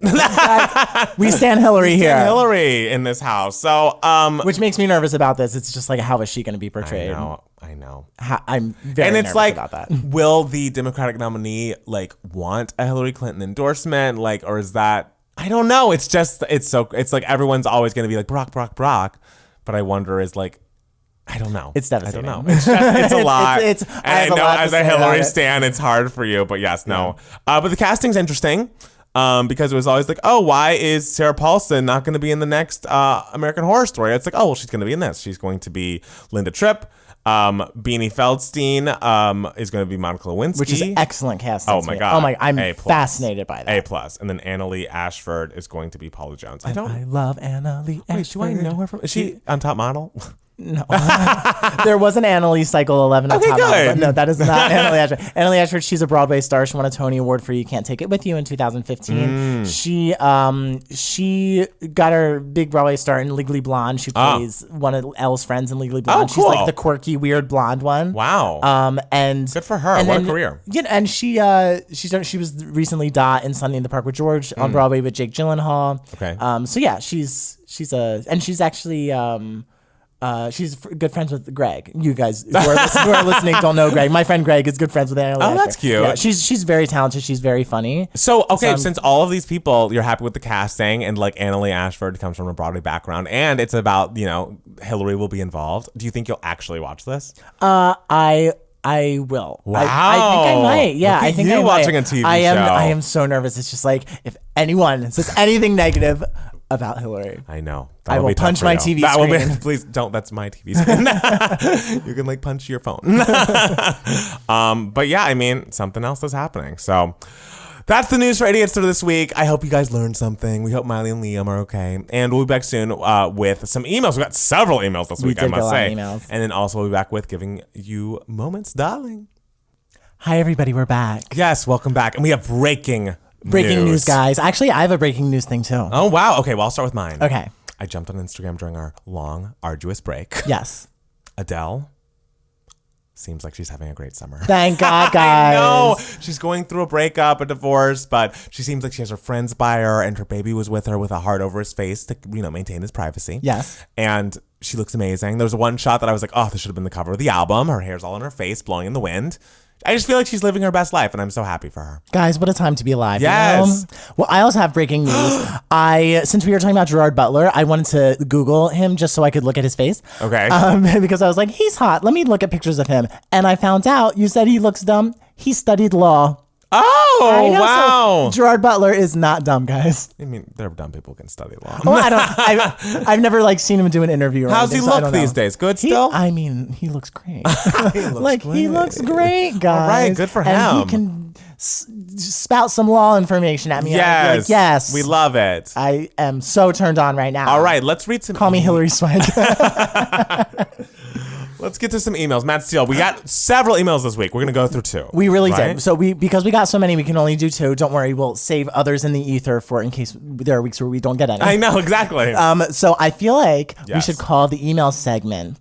we stand Hilary here. Hillary in this house. So, which makes me nervous about this. It's just like, how is she going to be portrayed? I know. I'm very nervous about that. Will the Democratic nominee like want a Hillary Clinton endorsement? Like, or is that? I don't know. It's just it's like everyone's always going to be like Brock, but I wonder is like. I don't know. It's devastating. I don't know. It's a lot. I know as a Hillary stan, it's hard for you, but yes, no. But the casting's interesting. because it was always like, oh, why is Sarah Paulson not going to be in the next American Horror Story? It's like, oh, well, she's going to be in this. She's going to be Linda Tripp. Beanie Feldstein is going to be Monica Lewinsky, which is excellent casting. Oh my god! Oh my, I'm fascinated by that. A+. And then Annalee Ashford is going to be Paula Jones. I love Annalee Ashford. Wait, do I know her from? Is she on Top Model? No. There was an Annalise Cycle 11 on Top Model, but no, that is not Annalee Ashford. Annalee Ashford, she's a Broadway star. She won a Tony Award for You Can't Take It With You in 2015. She got her big Broadway star in Legally Blonde. She plays one of Elle's friends in Legally Blonde. Oh, cool. She's like the quirky, weird blonde one. Wow. And good for her. What a career. Yeah, and she was recently Dot in Sunday in the Park with George on Broadway with Jake Gyllenhaal. Okay. So yeah, she's actually she's good friends with Greg. You guys who are listening don't know Greg. My friend Greg is good friends with Annalee. Oh, that's cute. Yeah, she's very talented. She's very funny. So, okay, since all of these people, you're happy with the casting, and like Annalee Ashford comes from a Broadway background, and it's about, Hilary will be involved. Do you think you'll actually watch this? I will. Wow. I think I might. Yeah, I think I might. watching a TV show. I am so nervous. It's just like if anyone says anything negative about Hilary, I know. I will punch my TV screen. Please don't. That's my TV screen. You can punch your phone. But yeah, something else is happening. So that's the news for Idiots for this week. I hope you guys learned something. We hope Miley and Liam are okay. And we'll be back soon with some emails. We got several emails this week, I must say. And then also we'll be back with giving you moments, darling. Hi, everybody. We're back. Yes, welcome back. And we have breaking news, guys. Actually, I have a breaking news thing, too. Oh, wow. Okay, well, I'll start with mine. Okay. I jumped on Instagram during our long, arduous break. Yes. Adele seems like she's having a great summer. Thank God, guys. I know. She's going through a breakup, a divorce, but she seems like she has her friends by her, and her baby was with her with a heart over his face to, maintain his privacy. Yes. And she looks amazing. There was one shot that I was like, oh, this should have been the cover of the album. Her hair's all in her face, blowing in the wind. I just feel like she's living her best life, and I'm so happy for her. Guys, what a time to be alive. Yes. Well, I also have breaking news. Since we were talking about Gerard Butler, I wanted to Google him just so I could look at his face. Okay. Because I was like, he's hot. Let me look at pictures of him. And I found out, you said he looks dumb. He studied law. Oh, wow. So Gerard Butler is not dumb, guys. There are dumb people who can study law. Well, I've never seen him do an interview. How's he look these days? Good still? He looks great. He looks great, guys. All right, good for him. And he can spout some law information at me. Yes. Yes. We love it. I am so turned on right now. All right, let's read some. Call me Hilary Swank. Let's get to some emails. Matt Steele, we got several emails this week. We're going to go through two. We really did. So because we got so many, we can only do two. Don't worry. We'll save others in the ether for in case there are weeks where we don't get any. I know, exactly. So I feel like we should call the email segment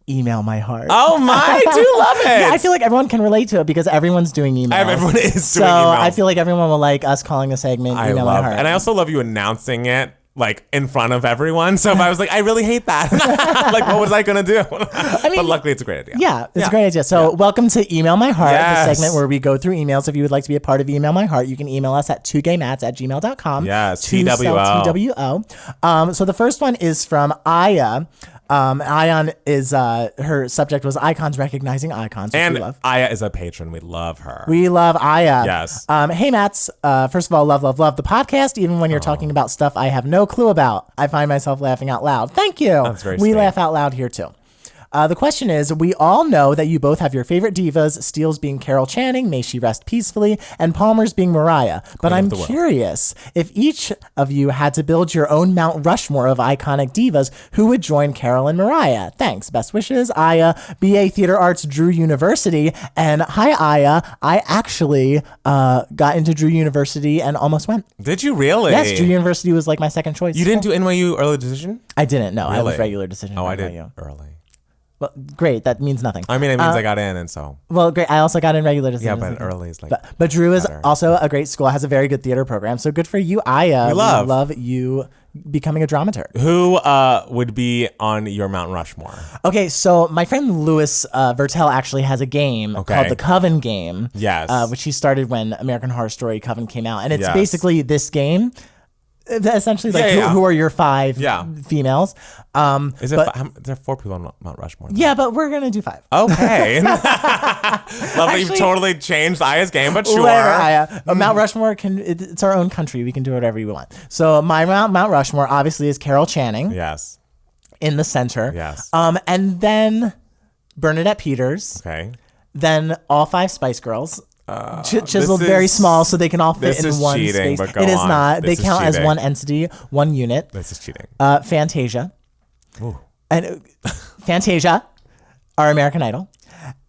Email My Heart. Oh my, I do love it. Yeah, I feel like everyone can relate to it because everyone's doing emails. Everyone is doing emails. So I feel like everyone will like us calling the segment Email My Heart. And I also love you announcing it in front of everyone. So if I was like, I really hate that. What was I going to do? But luckily it's a great idea. Yeah, it's a great idea. So welcome to Email My Heart, the segment where we go through emails. If you would like to be a part of Email My Heart, you can email us at 2gaymats@gmail.com. Yes, TWO. So the first one is from Aya. Ion is her subject was icons recognizing icons, which and we love. Aya is a patron. We love her. We love Aya. Yes. Hey Mats. First of all, love the podcast. Even when you're talking about stuff I have no clue about, I find myself laughing out loud. Thank you. That's very We sweet. laugh out loud here too. The question is, we all know that you both have your favorite divas, Steele's being Carol Channing, may she rest peacefully, and Palmer's being Mariah. But I'm curious, if each of you had to build your own Mount Rushmore of iconic divas, who would join Carol and Mariah? Thanks. Best wishes, Aya, BA Theater Arts, Drew University. And hi, Aya. I actually got into Drew University and almost went. Did you really? Yes, Drew University was like my second choice. You didn't do NYU early decision? I didn't, no. Really? I was regular decision. Oh, I did early. Well, great. That means nothing. I mean, it means I got in, and so. Well, great. I also got in regular decision. Yeah, but early is But Drew is better. also a great school. Has a very good theater program. So good for you, Aya. We love you becoming a dramaturg. Who would be on your Mount Rushmore? Okay, so my friend Louis Vertel actually has a game called the Coven Game. Yes. Which he started when American Horror Story Coven came out, and it's basically this game. Essentially, like who are your 5 females? Is it? There are 4 people on Mount Rushmore. Yeah, but we're gonna do 5. Okay. Love that you've totally changed Aya's game, but sure. Mount Rushmore it's our own country. We can do whatever we want. So my Mount Rushmore obviously is Carol Channing. Yes. In the center. Yes. And then Bernadette Peters. Okay. Then all 5 Spice Girls. Chiseled very small so they can all fit in one cheating, space. But go it is on. not. They count as one entity, one unit. This is cheating. Fantasia. Ooh. And Fantasia, our American Idol.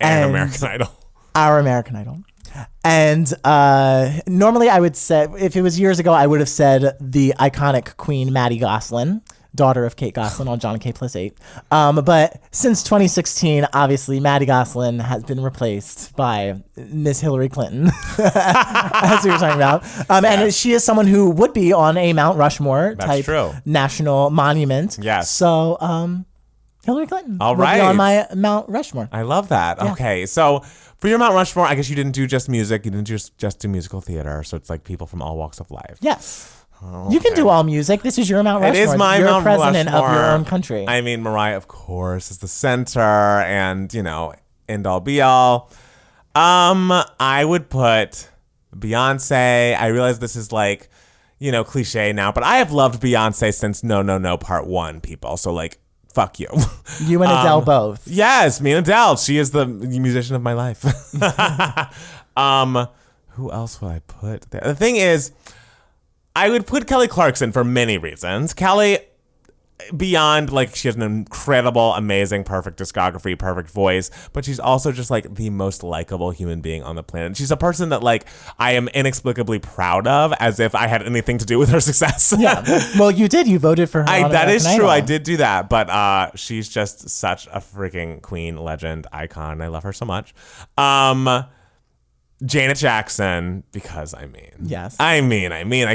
And American Idol. Our American Idol. And normally I would say, if it was years ago, I would have said the iconic Queen Maddie Gosselin, daughter of Kate Gosselin on John and K Plus 8. But since 2016, obviously, Maddie Gosselin has been replaced by Miss Hilary Clinton, as we were talking about. And she is someone who would be on a Mount Rushmore type national monument. Yes. So, Hilary Clinton would be on my Mount Rushmore. I love that. Yeah. Okay, so for your Mount Rushmore, I guess you didn't do just music. You didn't just do musical theater. So it's like people from all walks of life. Yes. Okay. You can do all music. This is your Mount Rushmore. It is my You're Mount president Rushmore. of your own country. I mean, Mariah, of course, is the center and, end all be all. I would put Beyonce. I realize this is like, cliche now, but I have loved Beyonce since No No No Part 1, people. So like, fuck you. You and Adele both. Yes, me and Adele. She is the musician of my life. Who else would I put there? The thing is, I would put Kelly Clarkson for many reasons. Kelly, beyond, like, she has an incredible, amazing, perfect discography, perfect voice, but she's also just, like, the most likable human being on the planet. She's a person that, like, I am inexplicably proud of, as if I had anything to do with her success. Yeah. Well, you did. You voted for her on That is American true. Idol. I did do that, but she's just such a freaking queen, legend, icon. I love her so much. Janet Jackson, because I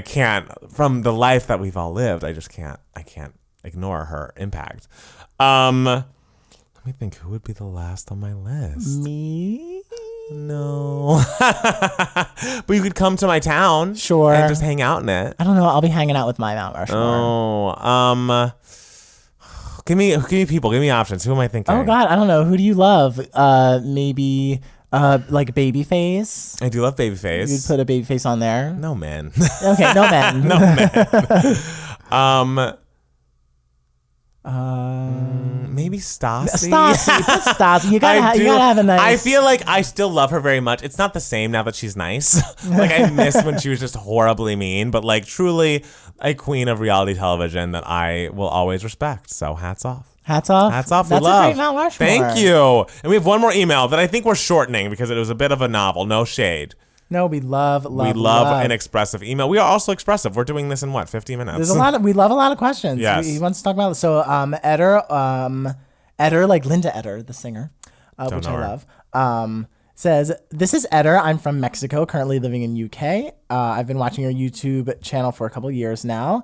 can't, from the life that we've all lived, I can't ignore her impact. Let me think, who would be the last on my list? Me? No. But you could come to my town. Sure. And just hang out in it. I don't know. I'll be hanging out with my Mount Rushmore. Oh, give me people, give me options. Who am I thinking? Oh God, I don't know. Who do you love? Maybe like Babyface. I do love Babyface. You'd put a Babyface on there. No men. Okay, no men. No men. Maybe Stassi. Put Stassi. You gotta have a nice. I feel like I still love her very much. It's not the same now that she's nice. Like, I miss when she was just horribly mean, but like truly a queen of reality television that I will always respect. So hats off. Hats off. Hats off. That's we love. A great Mount Rushmore. Thank you. And we have one more email that I think we're shortening because it was a bit of a novel. No shade. No, we love an expressive email. We are also expressive. We're doing this in 50 minutes? There's we love a lot of questions. Yes. He wants to talk about it. So Eder, like Linda Eder, the singer, which I love, says, "This is Eder. I'm from Mexico, currently living in UK. I've been watching your YouTube channel for a couple years now.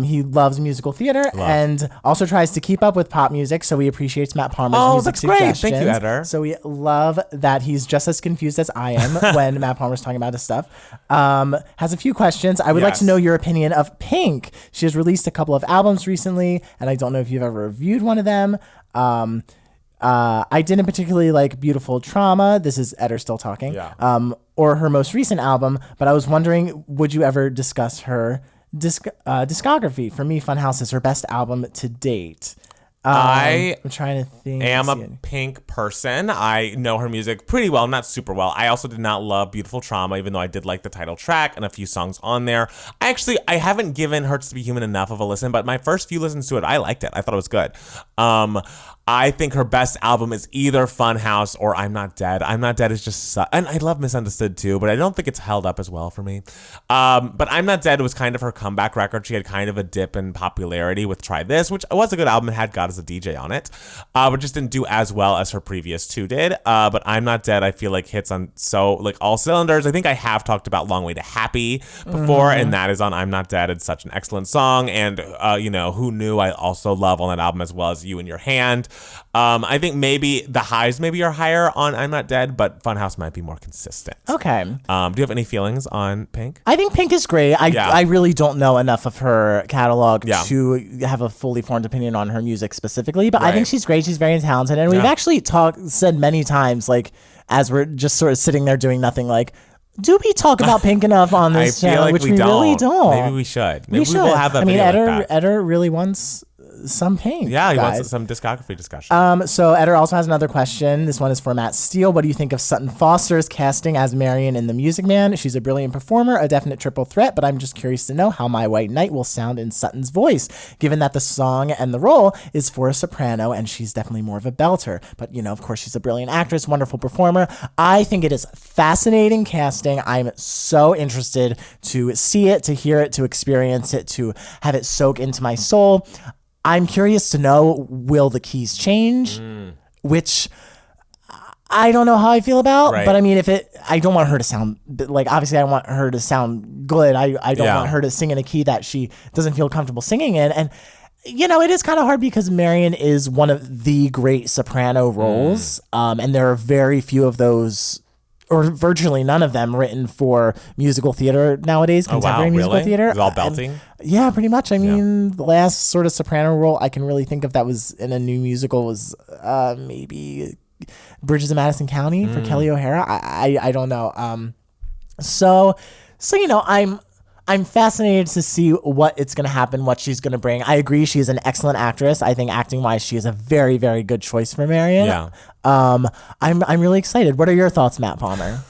He loves musical theater and also tries to keep up with pop music, so he appreciates Matt Palmer's music suggestions. Thank you, Eder. So we love that he's just as confused as I am when Matt Palmer's talking about his stuff. Has a few questions. I would like to know your opinion of Pink. She has released a couple of albums recently, and I don't know if you've ever reviewed one of them. I didn't particularly like Beautiful Trauma. This is Eder still talking. Yeah. Or her most recent album, but I was wondering, would you ever discuss her discography? For me, Funhouse is her best album to date. I'm trying to think. I am a Pink person. I know her music pretty well, not super well. I also did not love Beautiful Trauma, even though I did like the title track and a few songs on there. I haven't given Hurts to Be Human enough of a listen, but my first few listens to it, I liked it. I thought it was good. I think her best album is either Funhouse or I'm Not Dead. I'm Not Dead is just and I love Misunderstood too, but I don't think it's held up as well for me. But I'm Not Dead was kind of her comeback record. She had kind of a dip in popularity with Try This, which was a good album. It had God Is as a DJ on it, but just didn't do as well as her previous two did. But I'm Not Dead, I feel like hits on all cylinders. I think I have talked about Long Way to Happy before, and that is on I'm Not Dead. It's such an excellent song, and Who Knew I also love on that album, as well as You in Your Hand. I think maybe the highs maybe are higher on I'm Not Dead, but Funhouse might be more consistent. Okay. Do you have any feelings on Pink? I think Pink is great. I really don't know enough of her catalog to have a fully formed opinion on her music specifically, but I think she's great. She's very talented, and we've actually said many times, like, as we're just sort of sitting there doing nothing, like, do we talk about Pink enough on this channel? Like which we really don't. Maybe we should. Maybe we will have that video like that. Eder really wants some Pink. Yeah, he wants some discography discussion. So Eder also has another question. This one is for Matt Steele. What do you think of Sutton Foster's casting as Marion in The Music Man? She's a brilliant performer, a definite triple threat, but I'm just curious to know how My White Knight will sound in Sutton's voice, given that the song and the role is for a soprano, and she's definitely more of a belter. But, of course, she's a brilliant actress, wonderful performer. I think it is fascinating casting. I'm so interested to see it, to hear it, to experience it, to have it soak into my soul. I'm curious to know, will the keys change? Which I don't know how I feel about, but I mean, I don't want her to sound like, obviously I want her to sound good. I don't want her to sing in a key that she doesn't feel comfortable singing in. And, it is kind of hard because Marion is one of the great soprano roles. And there are very few of those, or virtually none of them, written for musical theater nowadays, contemporary musical theater. It's all belting? Yeah, pretty much. I mean, the last sort of soprano role I can really think of that was in a new musical was maybe Bridges of Madison County for Kelly O'Hara. I don't know. So I'm fascinated to see what it's going to happen, what she's going to bring. I agree, she is an excellent actress. I think acting-wise, she is a very, very good choice for Marion. Yeah. I'm really excited. What are your thoughts, Matt Palmer?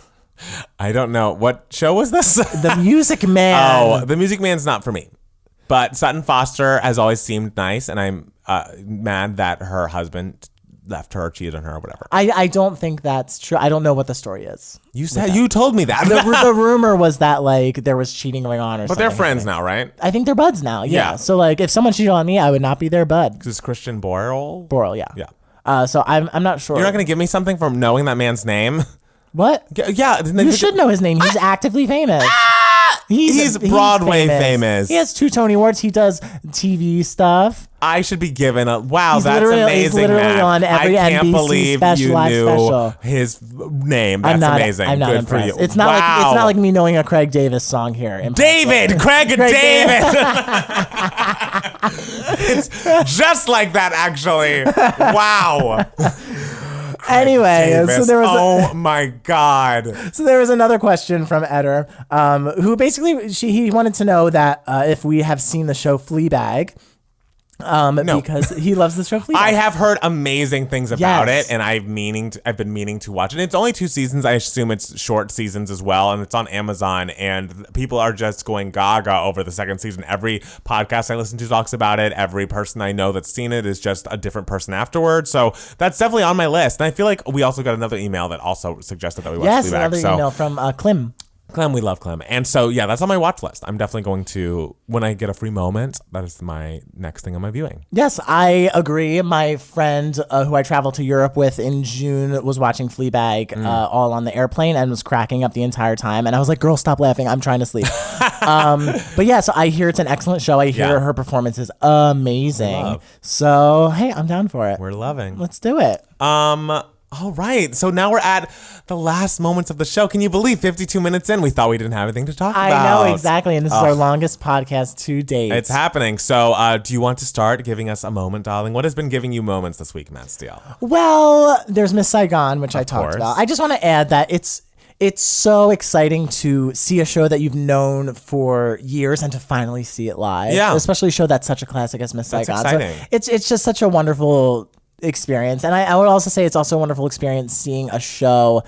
I don't know. What show was this? The Music Man. Oh, The Music Man's not for me. But Sutton Foster has always seemed nice, and I'm mad that her husband left her, cheated on her, or whatever. I don't think that's true. I don't know what the story is. You told me that. The rumor was that like there was cheating going on or something. But they're friends now, right? I think they're buds now. Yeah. So like if someone cheated on me, I would not be their bud. Is Christian Borle? Borle, yeah. Yeah. So I'm not sure. You're not going to give me something from knowing that man's name? What? Yeah. You should know his name. He's actively famous. He's Broadway famous. He has 2 Tony Awards. He does TV stuff. I should be given a wow. He's That's amazing. He's literally Matt. on every I can't NBC believe special, you live knew special. his name. That's amazing. I'm not Good impressed. for you. It's not like it's not like me knowing a Craig Davis song here. David, Craig David. It's just like that, actually. Wow. Anyway, so there was oh my God. So there was another question from Eder, who basically he wanted to know that if we have seen the show Fleabag. No. Because he loves the show Fleabag. I have heard amazing things about it, and I've been meaning to watch it. It's only 2 seasons. I assume it's short seasons as well, and it's on Amazon, and people are just going gaga over the second season. Every podcast I listen to talks about it. Every person I know that's seen it is just a different person afterwards. So that's definitely on my list. And I feel like we also got another email that also suggested that we watch Fleabag. Yes, another email from Clem. Clem, we love Clem. And so, yeah, that's on my watch list. I'm definitely going to, when I get a free moment, that is my next thing on my viewing. Yes, I agree. My friend who I traveled to Europe with in June was watching Fleabag all on the airplane and was cracking up the entire time. And I was like, girl, stop laughing. I'm trying to sleep. But yeah, so I hear it's an excellent show. I hear her performance is amazing. So, hey, I'm down for it. We're loving. Let's do it. All right. So now we're at the last moments of the show. Can you believe 52 minutes in, we thought we didn't have anything to talk about? I know, exactly. And this is our longest podcast to date. It's happening. So do you want to start giving us a moment, darling? What has been giving you moments this week, Matt Steele? Well, there's Miss Saigon, which I talked about. I just want to add that it's so exciting to see a show that you've known for years and to finally see it live. Yeah. Especially a show that's such a classic as Miss Saigon. That's exciting. So it's just such a wonderful experience. And I would also say it's also a wonderful experience seeing a show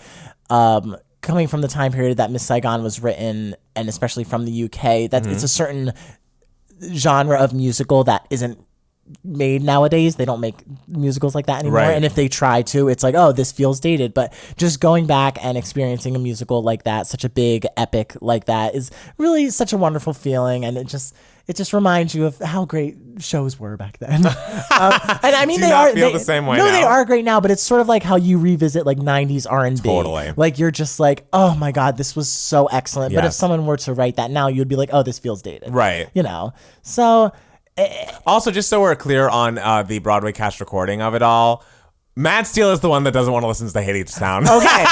coming from the time period that Miss Saigon was written, and especially from the UK, that it's a certain genre of musical that isn't made nowadays. They don't make musicals like that anymore. Right. And if they try to, it's like, oh, this feels dated. But just going back and experiencing a musical like that, such a big epic like that, is really such a wonderful feeling. And it just reminds you of how great shows were back then. And I mean, they feel the same way. No, now? They are great now, but it's sort of like how you revisit like 90s R&B. Totally. Like you're just like, oh my God, this was so excellent. Yes. But if someone were to write that now, you'd be like, oh, this feels dated. Right. You know. So. Also, just so we're clear on the Broadway cast recording of it all, Matt Steele is the one that doesn't want to listen to the Hadestown. Okay.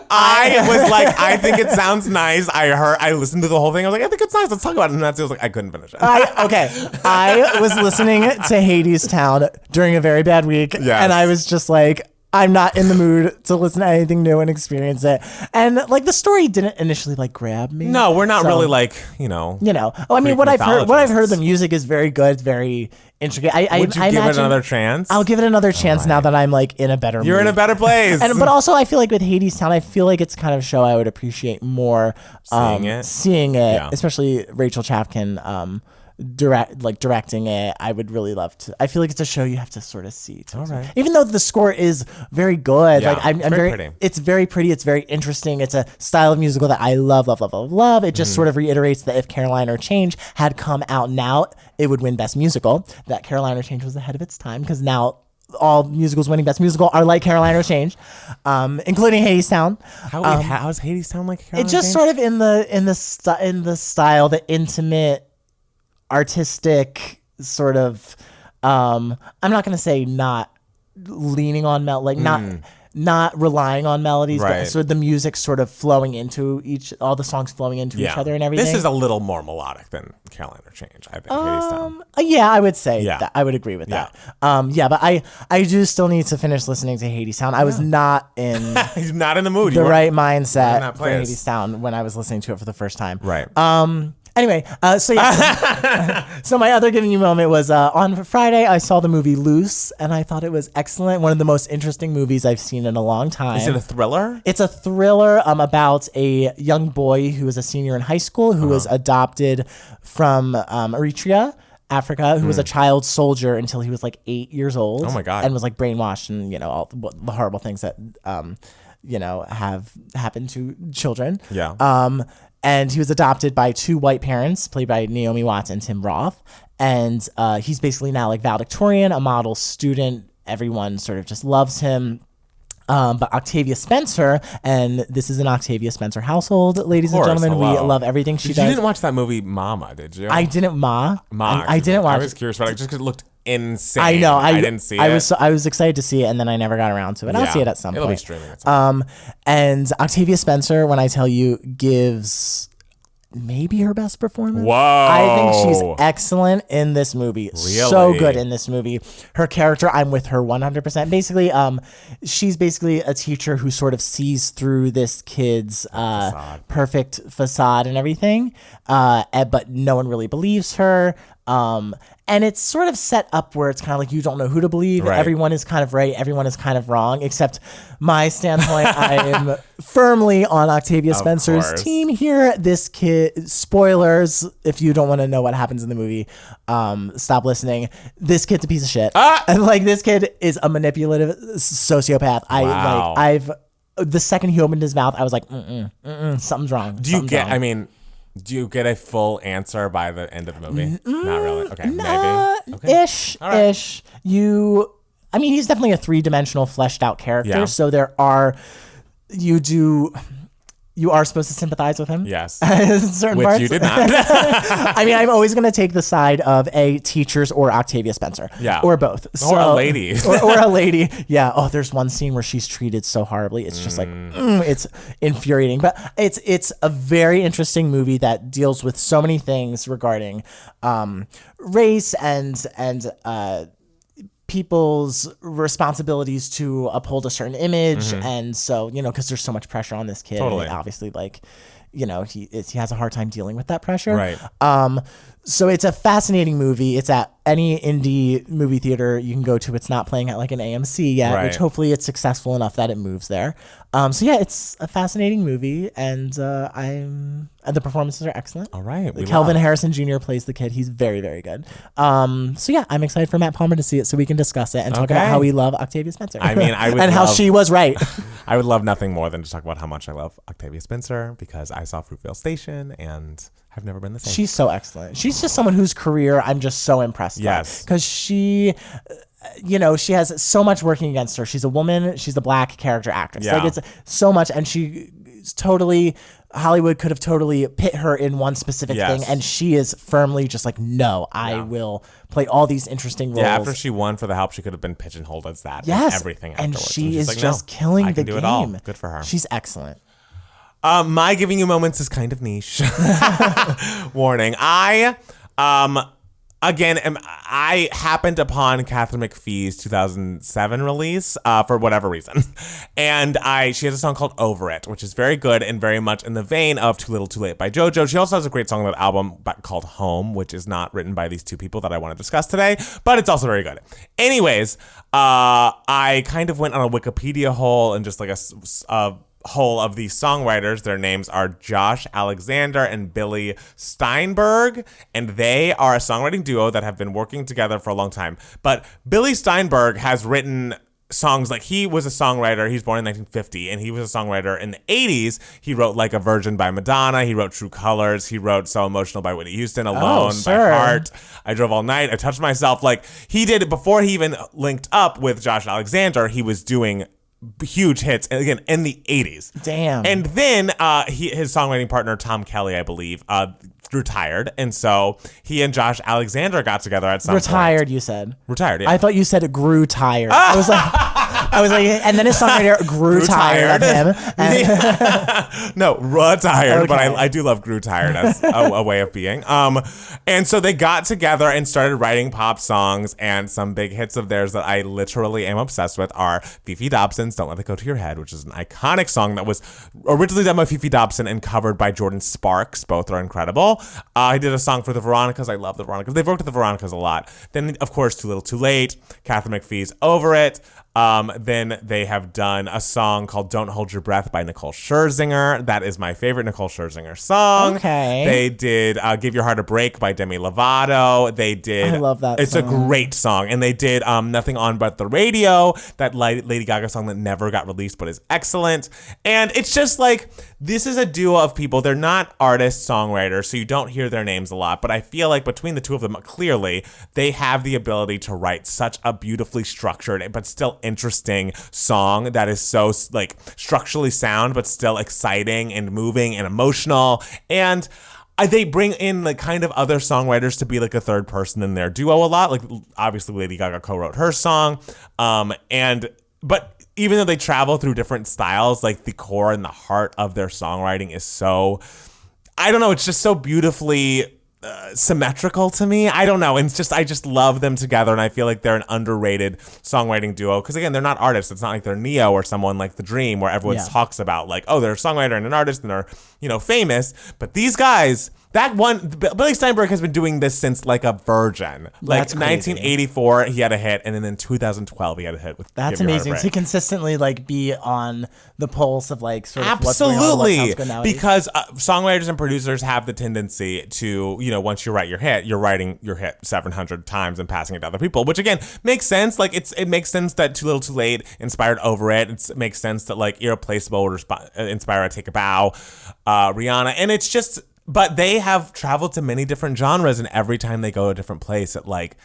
I was like, I think it sounds nice. I listened to the whole thing. I was like, I think it's nice. Let's talk about it. And Matt Steele was like, I couldn't finish it. I was listening to Hadestown during a very bad week. Yes. And I was just like, I'm not in the mood to listen to anything new and experience it. And like the story didn't initially like grab me. No, we're not really like, Oh, I mean, what I've heard, the music is very good, very intricate. Would you give it another chance? I'll give it another chance now that I'm like in a better mood. You're in a better place. But also I feel like with Hadestown, I feel like it's kind of a show I would appreciate more seeing it, especially Rachel Chapkin directing it. I would really love to. I feel like it's a show you have to sort of see too. All right. Even though the score is very good, Yeah, like I'm very pretty. It's very pretty. It's very interesting. It's a style of musical that I love. It just sort of reiterates that if Caroline or Change had come out now, it would win Best Musical. That Caroline or Change was ahead of its time because now all musicals winning Best Musical are like Caroline or Change, including Hadestown. How is Hadestown like Caroline? It's just sort of in the style, the intimate, artistic sort of I'm not going to say not leaning on not relying on melodies, right. but sort of the music sort of flowing into all the songs flowing into each other and everything. This is a little more melodic than Caroline or Change, I think. Hadestown. Yeah, I would say that. I would agree with that. But I do still need to finish listening to Hadestown. I was not in He's not in the mood. The right mindset for place. Hadestown when I was listening to it for the first time. Right. Anyway, so my other giving you moment was on Friday I saw the movie Loose and I thought it was excellent. One of the most interesting movies I've seen in a long time. Is it a thriller? It's a thriller about a young boy who is a senior in high school who was adopted from Eritrea, Africa, who was a child soldier until he was like 8 years old. Oh my God. And was like brainwashed and all the horrible things that have happened to children. Yeah. And he was adopted by two white parents, played by Naomi Watts and Tim Roth. And he's basically now like valedictorian, a model student. Everyone sort of just loves him. But Octavia Spencer, and this is an Octavia Spencer household, ladies and gentlemen. Hello. We love everything she does. You didn't watch that movie Mama, did you? I didn't, I didn't watch it. I was curious about it just because it looked insane. I know. I didn't see it. I was excited to see it, and then I never got around to it. I'll see it at some point. It'll be streaming at some point. And Octavia Spencer, when I tell you, gives maybe her best performance. Whoa. I think she's excellent in this movie. Really? So good in this movie. Her character, I'm with her 100%. Basically, she's basically a teacher who sort of sees through this kid's perfect facade and everything, but no one really believes her. And it's sort of set up where it's kind of like you don't know who to believe. Right. Everyone is kind of right. Everyone is kind of wrong. Except my standpoint, I am firmly on Octavia Spencer's team here. This kid, spoilers, if you don't want to know what happens in the movie, stop listening. This kid's a piece of shit. And like this kid is a manipulative sociopath. Wow. The second he opened his mouth, I was like, something's wrong. Do you get a full answer by the end of the movie? Not really. Okay, maybe. Okay. Ish. I mean, he's definitely a three-dimensional, fleshed out character. Yeah. So you are supposed to sympathize with him. Yes. In certain Which parts. you did not. I mean, I'm always going to take the side of teachers or Octavia Spencer. Yeah. Or both. Or a lady. or a lady. Yeah. Oh, there's one scene where she's treated so horribly. It's just like, it's infuriating. But it's a very interesting movie that deals with so many things regarding race and people's responsibilities to uphold a certain image. And so, because there's so much pressure on this kid. Totally. And obviously, he has a hard time dealing with that pressure. Right. So it's a fascinating movie. It's at any indie movie theater you can go to. It's not playing at like an AMC yet, Right. which hopefully it's successful enough that it moves there. It's a fascinating movie, and the performances are excellent. All right. Kelvin Harrison Jr. plays the kid. He's very, very good. I'm excited for Matt Palmer to see it so we can discuss it and talk about how we love Octavia Spencer. I mean, I would and how she was right. I would love nothing more than to talk about how much I love Octavia Spencer because I saw Fruitvale Station and have never been the same. She's so excellent. She's just someone whose career I'm just so impressed Yes. Because she, she has so much working against her. She's a woman. She's a black character actress. Yeah. Like, it's so much. And Hollywood could have totally pit her in one specific thing. And she is firmly just like, no, I will play all these interesting roles. Yeah, after she won for The Help, she could have been pigeonholed as that. Yes. And everything afterwards. And she is like, just killing the game. It all. Good for her. She's excellent. My giving you moments is kind of niche. Warning. I happened upon Catherine McPhee's 2007 release for whatever reason. And she has a song called Over It, which is very good and very much in the vein of Too Little Too Late by JoJo. She also has a great song on that album called Home, which is not written by these two people that I want to discuss today, but it's also very good. Anyways, I kind of went on a Wikipedia hole and just like a whole of these songwriters. Their names are Josh Alexander and Billy Steinberg, and they are a songwriting duo that have been working together for a long time. But Billy Steinberg has written songs, like he was a songwriter. He was born in 1950, and he was a songwriter in the 80s. He wrote Like a Virgin by Madonna. He wrote True Colors. He wrote So Emotional by Whitney Houston, Alone by Heart, I Drove All Night, I Touched Myself. Like, he did, before he even linked up with Josh Alexander, he was doing huge hits, and again in the 80s. Damn. And then his songwriting partner Tom Kelly, I believe, retired, and so he and Josh Alexander got together at some point. Retired, you said. Retired, yeah. I thought you said it grew tired. I was like, and then his songwriter grew tired of him. No, retired, okay. But I do love grew tired as a way of being. And so they got together and started writing pop songs, and some big hits of theirs that I literally am obsessed with are Fifi Dobson's Don't Let It Go to Your Head, which is an iconic song that was originally done by Fifi Dobson and covered by Jordan Sparks. Both are incredible. I did a song for the Veronicas. I love the Veronicas. They've worked with the Veronicas a lot. Then, of course, Too Little Too Late, Catherine McPhee's Over It. Then they have done a song called Don't Hold Your Breath by Nicole Scherzinger. That is my favorite Nicole Scherzinger song. Okay. They did Give Your Heart a Break by Demi Lovato. They did. I love that It's song. a great song. And they did Nothing On But the Radio, that Lady Gaga song that never got released but is excellent. And it's just like, this is a duo of people. They're not artists, songwriters, so you don't hear their names a lot. But I feel like between the two of them, clearly, they have the ability to write such a beautifully structured but still interesting song that is so like structurally sound but still exciting and moving and emotional. And they bring in like kind of other songwriters to be like a third person in their duo a lot. Like, obviously Lady Gaga co-wrote her song, but even though they travel through different styles, like the core and the heart of their songwriting is so, I don't know, it's just so beautifully symmetrical to me. I don't know. It's just, I just love them together, and I feel like they're an underrated songwriting duo. Because again, they're not artists. It's not like they're Neo or someone like The Dream, where everyone talks about like, oh, they're a songwriter and an artist and they're, famous. But these guys, Billy Steinberg has been doing this since like a virgin. Like, That's crazy. 1984, he had a hit, and then in 2012, he had a hit with That's Give Your Heart a amazing. Break. To consistently like be on the pulse of like sort of Absolutely, what's going on, what sounds good nowadays. because songwriters and producers have the tendency to, once you write your hit, you're writing your hit 700 times and passing it to other people, which again makes sense. Like, it makes sense that Too Little Too Late inspired Over It. It makes sense that like Irreplaceable would inspire I Take a Bow, Rihanna, and it's just. But they have traveled to many different genres, and every time they go to a different place, it like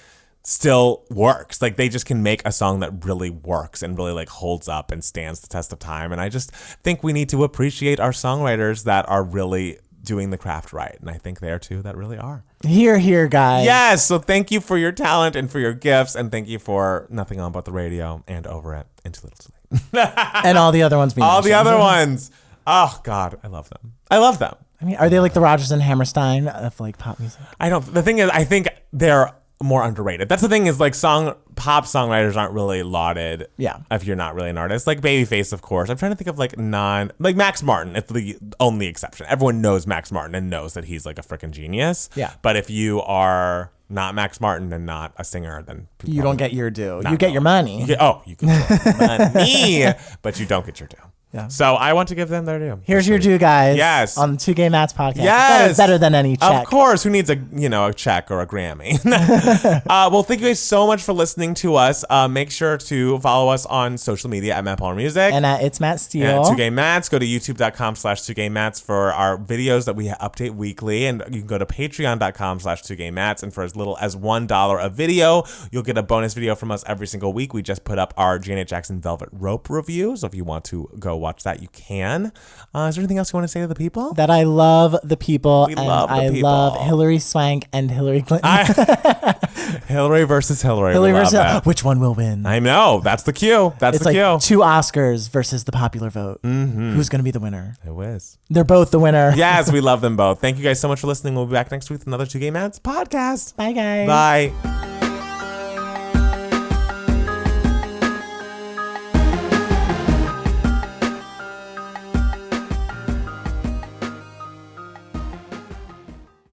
still works. Like, they just can make a song that really works and really like holds up and stands the test of time. And I just think we need to appreciate our songwriters that are really doing the craft right. And I think they are two that really are. Here, guys. Yes. So thank you for your talent and for your gifts. And thank you for Nothing On But the Radio and Over It and Too Little Too Late. And all the other ones. All the other ones. Oh, God. I love them. I mean, are they like the Rodgers and Hammerstein of like pop music? The thing is, I think they're more underrated. That's the thing, is like pop songwriters aren't really lauded. Yeah. If you're not really an artist. Like Babyface, of course. I'm trying to think of like Max Martin. It's the only exception. Everyone knows Max Martin and knows that he's like a freaking genius. Yeah. But if you are not Max Martin and not a singer, then you don't get your due. You get your money. You get your money, but you don't get your due. Yeah. So I want to give them their due. Here's your due, guys. Yes. On the 2 Gay Mats podcast. Yes. Better than any check. Of course. Who needs a check or a Grammy? Well, thank you guys so much for listening to us. Make sure to follow us on social media at Matt Palmer Music. And at It's Matt Steele. And at 2 Gay Mats. Go to youtube.com/2 Mats for our videos that we update weekly. And you can go to patreon.com/2 Mats. And for as little as $1 a video, you'll get a bonus video from us every single week. We just put up our Janet Jackson Velvet Rope review. So if you want to go watch that, you can. Is there anything else you want to say to the people? That I love the people. I love Hilary Swank and Hillary Clinton. Hilary versus Hillary. Hillary versus which one will win? I know. That's the cue. It's the cue. 2 Oscars versus the popular vote. Mm-hmm. Who's going to be the winner? It was. They're both the winner. Yes, we love them both. Thank you guys so much for listening. We'll be back next week with another 2 Gay Mats podcast. Bye, guys. Bye.